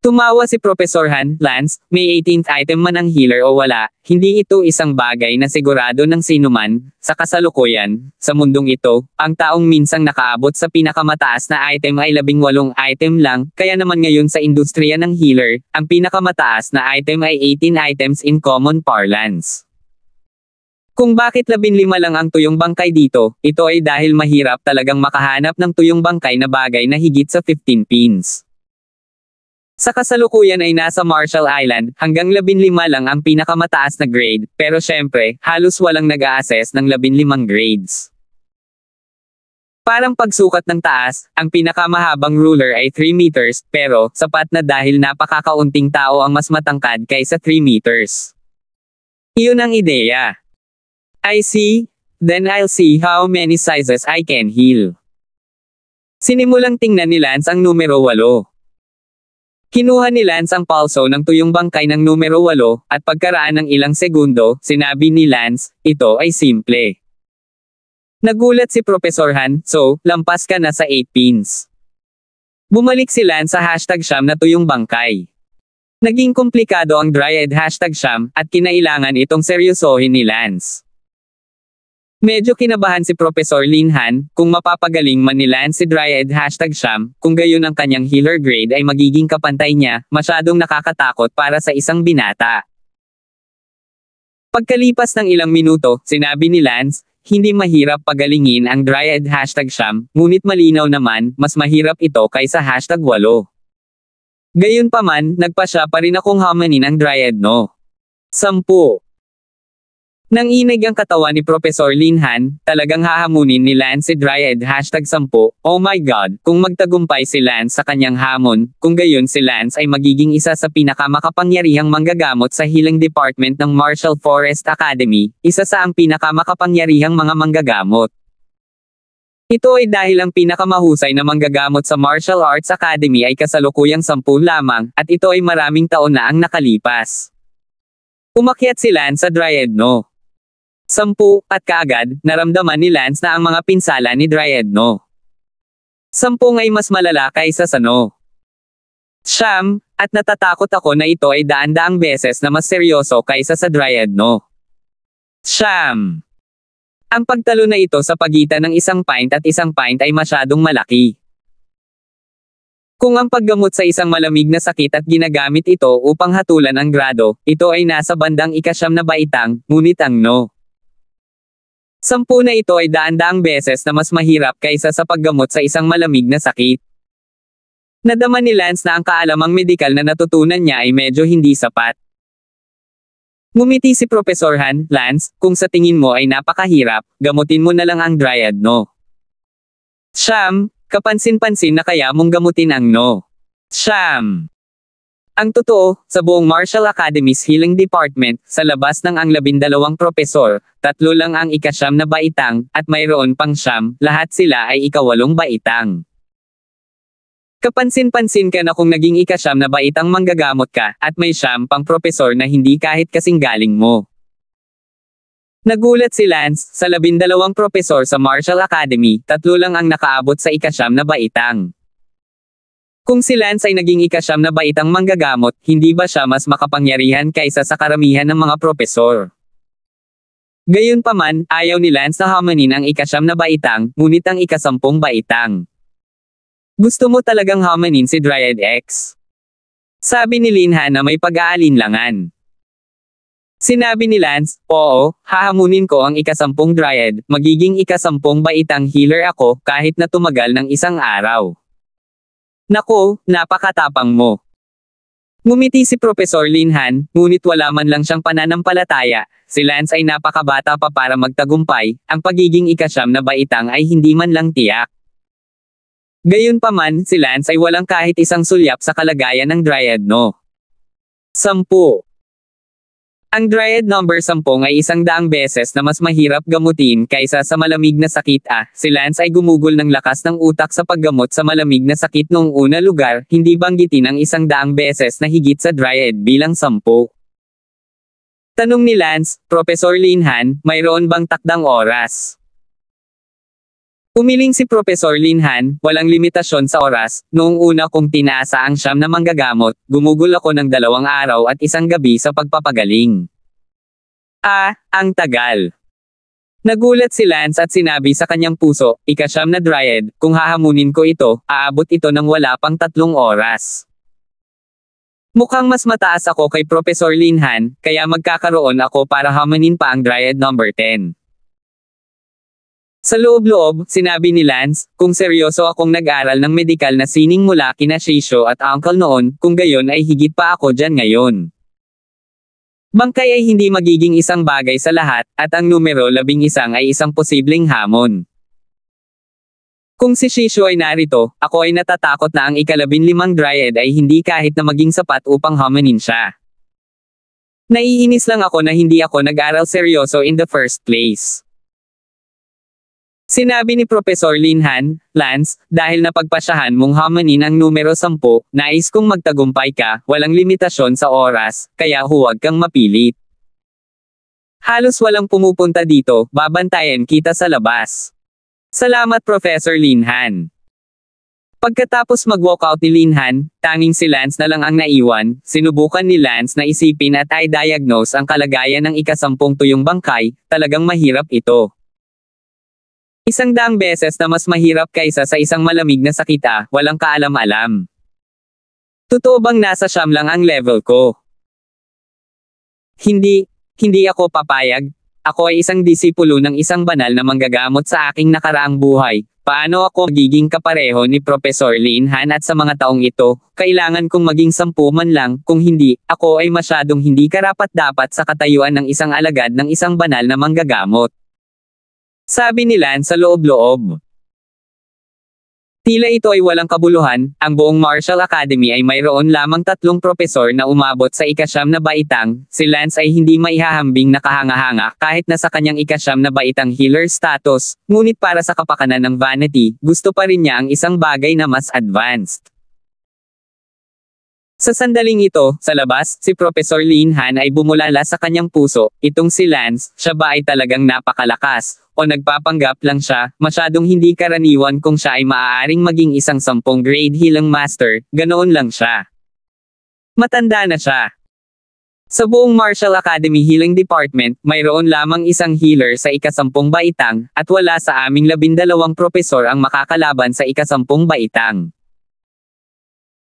[SPEAKER 1] Tumawa si Professor Han, Lance, may 18th item man ang healer o wala, hindi ito isang bagay na sigurado ng sinuman. Sa kasalukuyan, sa mundong ito, ang taong minsang nakaabot sa pinakamataas na item ay 18 item lang, kaya naman ngayon sa industriya ng healer, ang pinakamataas na item ay 18 items in common parlance. Kung bakit 15 lang ang tuyong bangkay dito, ito ay dahil mahirap talagang makahanap ng tuyong bangkay na bagay na higit sa 15 pins. Sa kasalukuyan ay nasa Marshall Island, hanggang 15 lang ang pinakamataas na grade, pero syempre, halos walang nag-a-assess ng 15 grades. Parang pagsukat ng taas, ang pinakamahabang ruler ay 3 meters, pero, sapat na dahil napakakaunting tao ang mas matangkad kaysa 3 meters. Iyon ang ideya. I see, then I'll see how many sizes I can heal. Sinimulang tingnan ni Lance ang numero 8. Kinuha ni Lance ang palso ng tuyong bangkay ng numero 8, at pagkaraan ng ilang segundo, sinabi ni Lance, ito ay simple. Nagulat si Professor Han, so, lampas ka na sa 8 pins. Bumalik si Lance sa #siyam na tuyong bangkay. Naging komplikado ang Dryad #siyam, at kinailangan itong seryosohin ni Lance. Medyo kinabahan si Professor Lin Han, kung mapapagaling man ni Lance si Dryad #siyam, kung gayon ang kanyang healer grade ay magiging kapantay niya, masyadong nakakatakot para sa isang binata. Pagkalipas ng ilang minuto, sinabi ni Lance, hindi mahirap pagalingin ang Dryad #siyam, ngunit malinaw naman, mas mahirap ito kaysa #8. Gayunpaman, nagpasya pa rin akong hamanin ang Dryad no. 10. Nanginig ang katawan ni Professor Lin Han, talagang hahamunin ni Lance si Dryad #10, oh my god, kung magtagumpay si Lance sa kanyang hamon, kung gayon si Lance ay magiging isa sa pinakamakapangyarihang manggagamot sa healing department ng Marshall Forest Academy, isa sa ang pinakamakapangyarihang mga manggagamot. Ito ay dahil ang pinakamahusay na manggagamot sa Martial Arts Academy ay kasalukuyang 10 lamang, at ito ay maraming taon na ang nakalipas. Umakyat si Lance sa Dryad no. 10, at kaagad, naramdaman ni Lance na ang mga pinsala ni Dryad no. 10 ay mas malala kaysa sa no. 9, at natatakot ako na ito ay daan-daang beses na mas seryoso kaysa sa Dryad no. 9. Ang pagtalo na ito sa pagitan ng 1 pint at 1 pint ay masyadong malaki. Kung ang paggamot sa isang malamig na sakit at ginagamit ito upang hatulan ang grado, ito ay nasa bandang 9 na baitang, ngunit ang no. 10 na ito ay daan-daang beses na mas mahirap kaysa sa paggamot sa isang malamig na sakit. Nadama ni Lance na ang kaalamang medikal na natutunan niya ay medyo hindi sapat. Ngumiti si Professor Han, Lance, kung sa tingin mo ay napakahirap, gamutin mo na lang ang Dryad no. 9, kapansin-pansin na kaya mong gamutin ang no. 9. Ang totoo, sa buong Marshall Academy's Healing Department, sa labas ng ang 12 propesor, 3 lang ang 9 na baitang, at mayroon pang 9, lahat sila ay 8 baitang. Kapansin-pansin ka na kung naging 9 na baitang manggagamot ka, at may 9 pang propesor na hindi kahit kasing galing mo. Nagulat si Lance, sa 12 propesor sa Marshall Academy, 3 lang ang nakaabot sa 9 na baitang. Kung si Lance ay naging 9 na baitang manggagamot, hindi ba siya mas makapangyarihan kaysa sa karamihan ng mga propesor? Gayunpaman, ayaw ni Lance na hamanin ang 9 na baitang, ngunit ang 10 baitang. Gusto mo talagang hamanin si Dryad X? Sabi ni Lin Han na may pag-aalinlangan. Sinabi ni Lance, oo, hahamunin ko ang 10 Dryad, magiging 10 baitang healer ako kahit na tumagal ng 1 araw. Nako, napakatapang mo. Ngumiti si Professor Lin Han, ngunit wala man lang siyang pananampalataya, si Lance ay napakabata pa para magtagumpay, ang pagiging 9 na baitang ay hindi man lang tiyak. Gayunpaman, si Lance ay walang kahit isang sulyap sa kalagayan ng Dryad No. 10. Ang Dryad number 10 ay 100 beses na mas mahirap gamutin kaysa sa malamig na sakit. Si Lance ay gumugol ng lakas ng utak sa paggamot sa malamig na sakit noong una lugar, hindi banggitin ang 100 beses na higit sa Dryad bilang 10. Tanong ni Lance, Professor Linhan, mayroon bang takdang oras? Umiling si Professor Linhan, walang limitasyon sa oras. Noong una kong tinaasa ang siyam na manggagamot, gumugol ako ng 2 araw at 1 gabi sa pagpapagaling. Ang tagal. Nagulat si Lance at sinabi sa kanyang puso, ika-9 na Dryad, kung hahamunin ko ito, aabot ito ng wala pang 3 oras. Mukhang mas mataas ako kay Professor Linhan, kaya magkakaroon ako para hamunin pa ang Dryad number 10. Sa loob-loob, sinabi ni Lance, kung seryoso akong nag-aral ng medikal na sining mula kina Shisho at Uncle noon, kung gayon ay higit pa ako dyan ngayon. Bangkay ay hindi magiging isang bagay sa lahat, at ang numero 11 ay isang posibleng hamon. Kung si Shisho ay narito, ako ay natatakot na ang ika-15 Dryad ay hindi kahit na maging sapat upang hamunin siya. Naiinis lang ako na hindi ako nag-aral seryoso in the first place. Sinabi ni Professor Linhan, Lance, dahil napagpasyahan mong hamunin ang numero 10, nais kong magtagumpay ka, walang limitasyon sa oras, kaya huwag kang mapilit. Halos walang pumupunta dito, babantayan kita sa labas. Salamat Professor Linhan. Pagkatapos mag-walkout ni Linhan, tanging si Lance na lang ang naiwan. Sinubukan ni Lance na isipin at i-diagnose ang kalagayan ng ika-10 tuyong bangkay, talagang mahirap ito. 100 beses na mas mahirap kaysa sa isang malamig na sakit. Walang kaalam-alam. Totoo bang nasa siyam lang ang level ko? Hindi ako papayag. Ako ay isang disipulo ng isang banal na manggagamot sa aking nakaraang buhay. Paano ako magiging kapareho ni Professor Linhan at sa mga taong ito? Kailangan kong maging 10 man lang, kung hindi, ako ay masyadong hindi karapat-dapat sa katayuan ng isang alagad ng isang banal na manggagamot. Sabi ni Lance sa loob-loob. Tila ito ay walang kabuluhan, ang buong Martial Academy ay mayroon lamang 3 propesor na umabot sa ika-9 na baitang, si Lance ay hindi maihahambing nakahanga-hanga kahit na sa kanyang ika-9 na baitang healer status, ngunit para sa kapakanan ng vanity, gusto pa rin niya ang isang bagay na mas advanced. Sa sandaling ito, sa labas, si Professor Linhan ay bumulala sa kanyang puso, itong si Lance, siya ba ay talagang napakalakas, o nagpapanggap lang siya, masyadong hindi karaniwan kung siya ay maaaring maging isang 10 grade healing master, ganoon lang siya. Matanda na siya. Sa buong Martial Academy Healing Department, mayroon lamang isang healer sa ika-10 baitang, at wala sa aming 12 propesor ang makakalaban sa ika-10 baitang.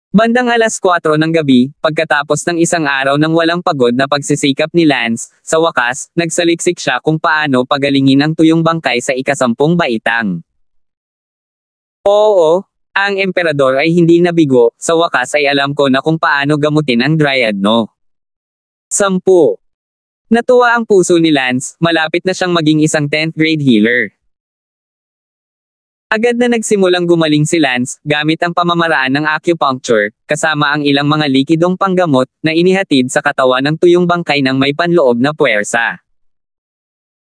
[SPEAKER 1] Bandang alas 4 ng gabi, pagkatapos ng isang araw ng walang pagod na pagsisikap ni Lance, sa wakas, nagsaliksik siya kung paano pagalingin ang tuyong bangkay sa ika-10 baitang. Oo, ang emperador ay hindi nabigo, sa wakas ay alam ko na kung paano gamutin ang Dryad No. 10. Natuwa ang puso ni Lance, malapit na siyang maging isang 10th grade healer. Agad na nagsimulang gumaling si Lance, gamit ang pamamaraan ng acupuncture, kasama ang ilang mga likidong panggamot, na inihatid sa katawan ng tuyong bangkay ng may panloob na puwersa.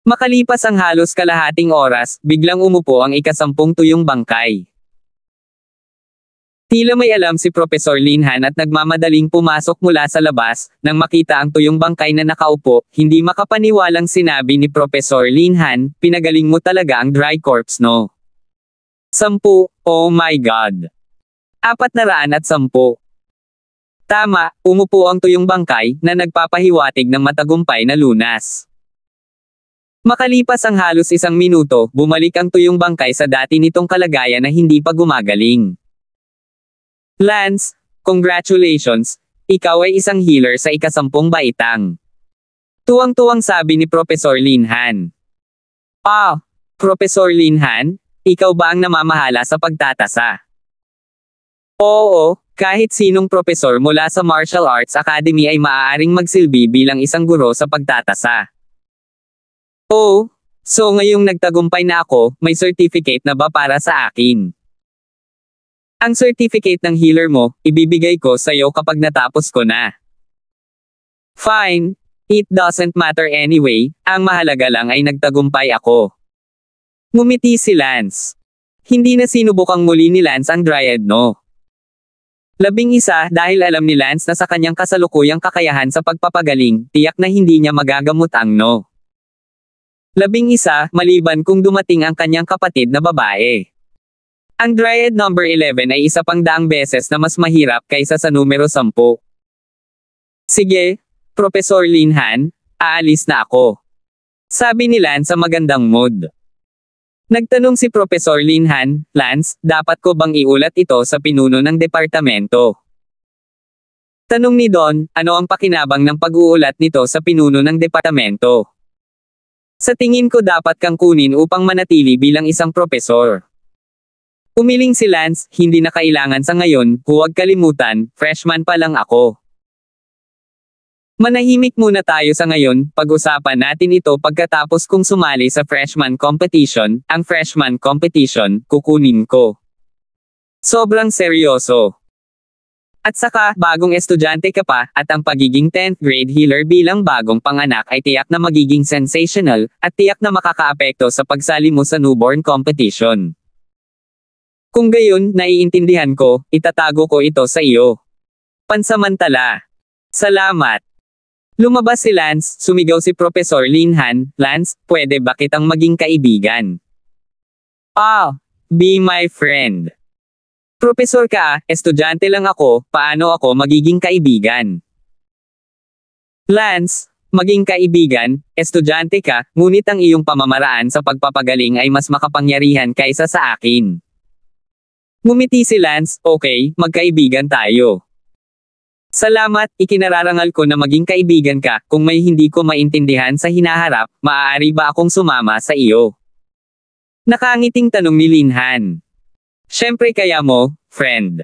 [SPEAKER 1] Makalipas ang halos kalahating oras, biglang umupo ang ika-10 tuyong bangkay. Tila may alam si Professor Linhan at nagmamadaling pumasok mula sa labas, nang makita ang tuyong bangkay na nakaupo, hindi makapaniwalang sinabi ni Professor Linhan, pinagaling mo talaga ang dry corpse no? 10, oh my God. 410. Tama, umupo ang tuyong bangkay, na nagpapahiwatig ng matagumpay na lunas. Makalipas ang halos 1 minuto, bumalik ang tuyong bangkay sa dati nitong kalagayan na hindi pa gumagaling. Lance, congratulations, ikaw ay isang healer sa ika-10 baitang. Tuwang-tuwang sabi ni Professor Linhan. Professor Linhan? Ikaw ba ang namamahala sa pagtatasa? Oo, kahit sinong propesor mula sa Martial Arts Academy ay maaaring magsilbi bilang isang guro sa pagtatasa. Oh, so ngayong nagtagumpay na ako, may certificate na ba para sa akin? Ang certificate ng healer mo, ibibigay ko sa'yo kapag natapos ko na. Fine. It doesn't matter anyway, ang mahalaga lang ay nagtagumpay ako. Ngumiti si Lance. Hindi na sinubukang muli ni Lance ang Dryad no. 11 dahil alam ni Lance na sa kanyang kasalukuyang kakayahan sa pagpapagaling, tiyak na hindi niya magagamot ang no. 11 maliban kung dumating ang kanyang kapatid na babae. Ang Dryad number 11 ay isa pang daang beses na mas mahirap kaysa sa numero 10. Sige, Professor Linhan, aalis na ako. Sabi ni Lance sa magandang mood. Nagtanong si Professor Linhan, Lance, dapat ko bang iulat ito sa pinuno ng departamento? Tanong ni Don, ano ang pakinabang ng pag-uulat nito sa pinuno ng departamento? Sa tingin ko dapat kang kunin upang manatili bilang isang propesor. Umiling si Lance, hindi na kailangan sa ngayon, huwag kalimutan, freshman pa lang ako. Manahimik muna tayo sa ngayon, pag-usapan natin ito pagkatapos kong sumali sa freshman competition, ang freshman competition, kukunin ko. Sobrang seryoso. At saka, bagong estudyante ka pa, at ang pagiging 10th grade healer bilang bagong panganak ay tiyak na magiging sensational, at tiyak na makakaapekto sa pagsali mo sa newborn competition. Kung gayon, naiintindihan ko, itatago ko ito sa iyo. Pansamantala. Salamat. Lumabas si Lance, sumigaw si Professor Linhan, Lance, pwede ba kitang maging kaibigan? Be my friend. Profesor ka, estudyante lang ako, paano ako magiging kaibigan? Lance, maging kaibigan, estudyante ka, ngunit ang iyong pamamaraan sa pagpapagaling ay mas makapangyarihan kaysa sa akin. Ngumiti si Lance, okay, magkaibigan tayo. Salamat, ikinararangal ko na maging kaibigan ka, kung may hindi ko maintindihan sa hinaharap, maaari ba akong sumama sa iyo? Nakangiting tanong ni Linhan. Siyempre kaya mo, friend.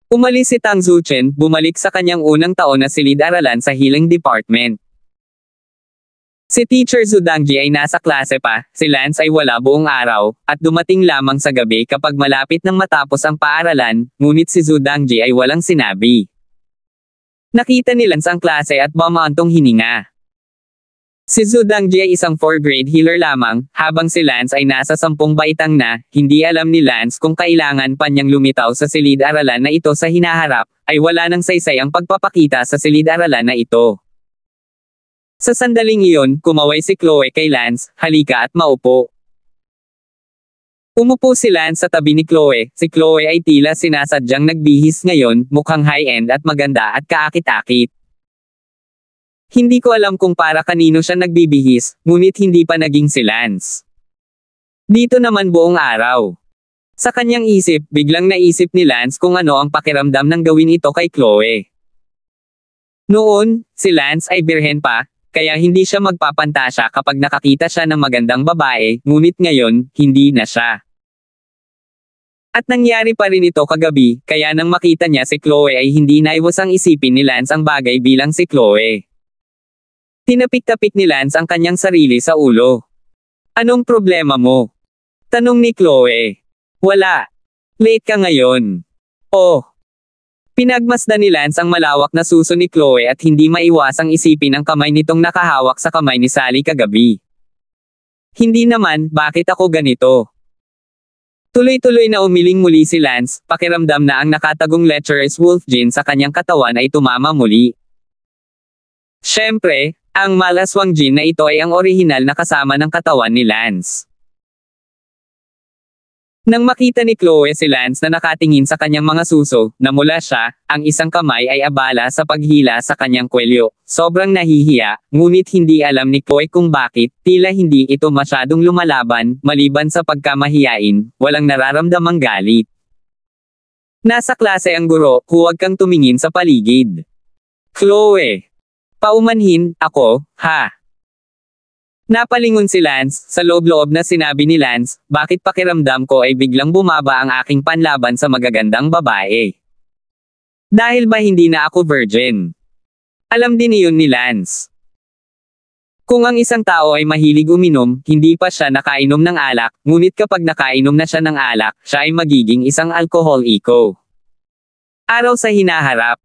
[SPEAKER 1] Umalis si Tang Zuchen, bumalik sa kanyang unang taon na silid-aralan sa Healing Department. Si Teacher Zudangji ay nasa klase pa, si Lance ay wala buong araw, at dumating lamang sa gabi kapag malapit nang matapos ang paaralan, ngunit si Zudangji ay walang sinabi. Nakita ni Lance ang klase at bumaantong hininga. Si Zudangji ay isang 4th grade healer lamang, habang si Lance ay nasa 10 baitang na, hindi alam ni Lance kung kailangan pa niyang lumitaw sa silid-aralan na ito sa hinaharap, ay wala nang saysay ang pagpapakita sa silid-aralan na ito. Sa sandaling iyon, kumaway si Chloe kay Lance, halika at maupo. Umupo si Lance sa tabi ni Chloe, si Chloe ay tila sinasadyang nagbihis ngayon, mukhang high-end at maganda at kaakit-akit. Hindi ko alam kung para kanino siya nagbibihis, ngunit hindi pa naging si Lance. Dito naman buong araw. Sa kanyang isip, biglang naisip ni Lance kung ano ang pakiramdam ng gawin ito kay Chloe. Noon, si Lance ay birhen pa, kaya hindi siya magpapantasya kapag nakakita siya ng magandang babae, ngunit ngayon, hindi na siya. At nangyari pa rin ito kagabi, kaya nang makita niya si Chloe ay hindi naiwasang isipin ni Lance ang bagay bilang si Chloe. Tinapik-tapik ni Lance ang kanyang sarili sa ulo. Anong problema mo? Tanong ni Chloe. Wala. Late ka ngayon. Oh. Pinagmasdan ni Lance ang malawak na suso ni Chloe at hindi maiwasang isipin ang kamay nitong nakahawak sa kamay ni Sally kagabi. Hindi naman, bakit ako ganito? Tuloy-tuloy na umiling muli si Lance, pakiramdam na ang nakatagong lecherous wolf gene sa kanyang katawan ay tumama muli. Siyempre, ang malaswang gene na ito ay ang orihinal na kasama ng katawan ni Lance. Nang makita ni Chloe si Lance na nakatingin sa kanyang mga suso, namula siya, ang isang kamay ay abala sa paghila sa kanyang kwelyo. Sobrang nahihiya, ngunit hindi alam ni Chloe kung bakit, tila hindi ito masyadong lumalaban, maliban sa pagkamahiyain, walang nararamdamang galit. Nasa klase ang guro, huwag kang tumingin sa paligid. Chloe. Paumanhin, ako, ha? Napalingon si Lance, sa loob-loob na sinabi ni Lance, bakit pakiramdam ko ay biglang bumaba ang aking panlaban sa magagandang babae? Dahil ba hindi na ako virgin? Alam din iyon ni Lance. Kung ang isang tao ay mahilig uminom, hindi pa siya nakainom ng alak, ngunit kapag nakainom na siya ng alak, siya ay magiging isang alkoholiko. Araw sa hinaharap.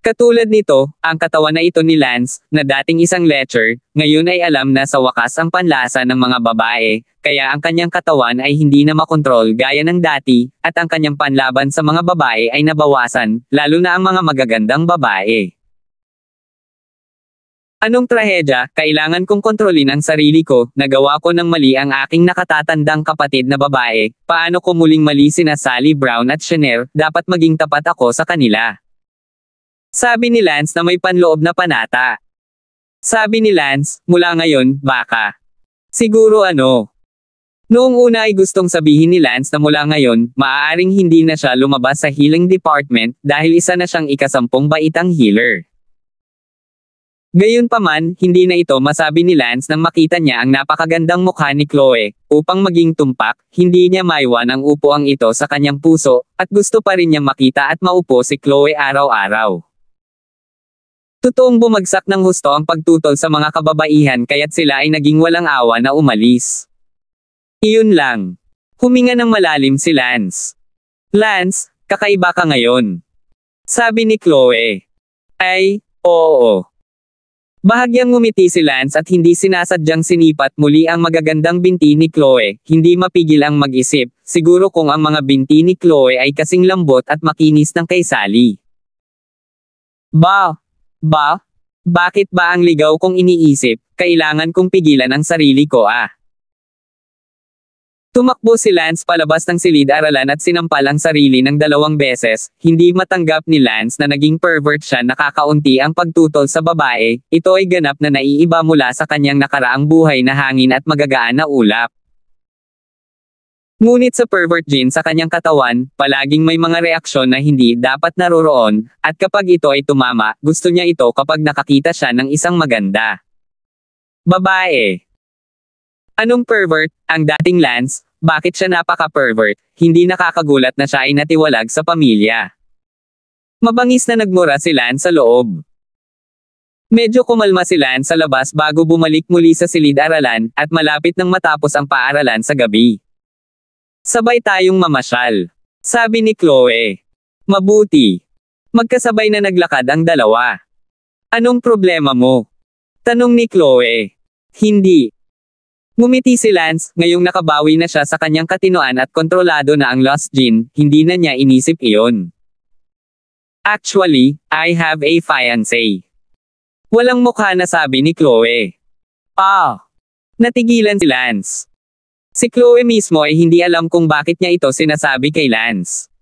[SPEAKER 1] Katulad nito, ang katawan na ito ni Lance, na dating isang lecher, ngayon ay alam na sa wakas ang panlasa ng mga babae, kaya ang kanyang katawan ay hindi na makontrol gaya ng dati, at ang kanyang panlaban sa mga babae ay nabawasan, lalo na ang mga magagandang babae. Anong trahedya, kailangan kong kontrolin ang sarili ko, nagawa ko ng mali ang aking nakatatandang kapatid na babae, paano ko muling mali sina Sally Brown at Chanel, dapat maging tapat ako sa kanila. Sabi ni Lance na may panloob na panata. Sabi ni Lance, mula ngayon, baka. Siguro ano. Noong una ay gustong sabihin ni Lance na mula ngayon, maaaring hindi na siya lumabas sa healing department, dahil isa na siyang ikasampung baitang healer. Gayunpaman, hindi na ito masabi ni Lance nang makita niya ang napakagandang mukha ni Chloe. Upang maging tumpak, hindi niya maiwan ang upuang ito sa kanyang puso, at gusto pa rin niyang makita at maupo si Chloe araw-araw. Totoong bumagsak ng husto ang pagtutol sa mga kababaihan kaya't sila ay naging walang awa na umalis. Iyon lang. Huminga ng malalim si Lance. Lance, kakaiba ka ngayon. Sabi ni Chloe. Ay, oo. Bahagyang ngumiti si Lance at hindi sinasadyang sinipat muli ang magagandang binti ni Chloe, hindi mapigil ang mag-isip, siguro kung ang mga binti ni Chloe ay kasing lambot at makinis ng kay Sally. Bakit ba ang ligaw kong iniisip, kailangan kong pigilan ang sarili ko Tumakbo si Lance palabas ng silid-aralan at sinampal ang sarili ng 2 beses, hindi matanggap ni Lance na naging pervert siya nakakaunti ang pagtutol sa babae, ito ay ganap na naiiba mula sa kanyang nakaraang buhay na hangin at magagaan na ulap. Ngunit sa pervert gene sa kanyang katawan, palaging may mga reaksyon na hindi dapat naroroon, at kapag ito ay tumama, gusto niya ito kapag nakakita siya ng isang maganda. Babae. Anong pervert, ang dating Lance? Bakit siya napaka-pervert? Hindi nakakagulat na siya ay natiwalag sa pamilya. Mabangis na nagmura si Lance sa loob. Medyo kumalma si Lance sa labas bago bumalik muli sa silid-aralan, at malapit nang matapos ang paaralan sa gabi. Sabay tayong mamasyal. Sabi ni Chloe. Mabuti. Magkasabay na naglakad ang dalawa. Anong problema mo? Tanong ni Chloe. Hindi. Ngumiti si Lance, ngayong nakabawi na siya sa kanyang katinoan at kontrolado na ang lost gene, hindi na niya inisip iyon. Actually, I have a fiancé. Walang mukha na sabi ni Chloe. Natigilan si Lance. Si Chloe mismo ay hindi alam kung bakit niya ito sinasabi kay Lance.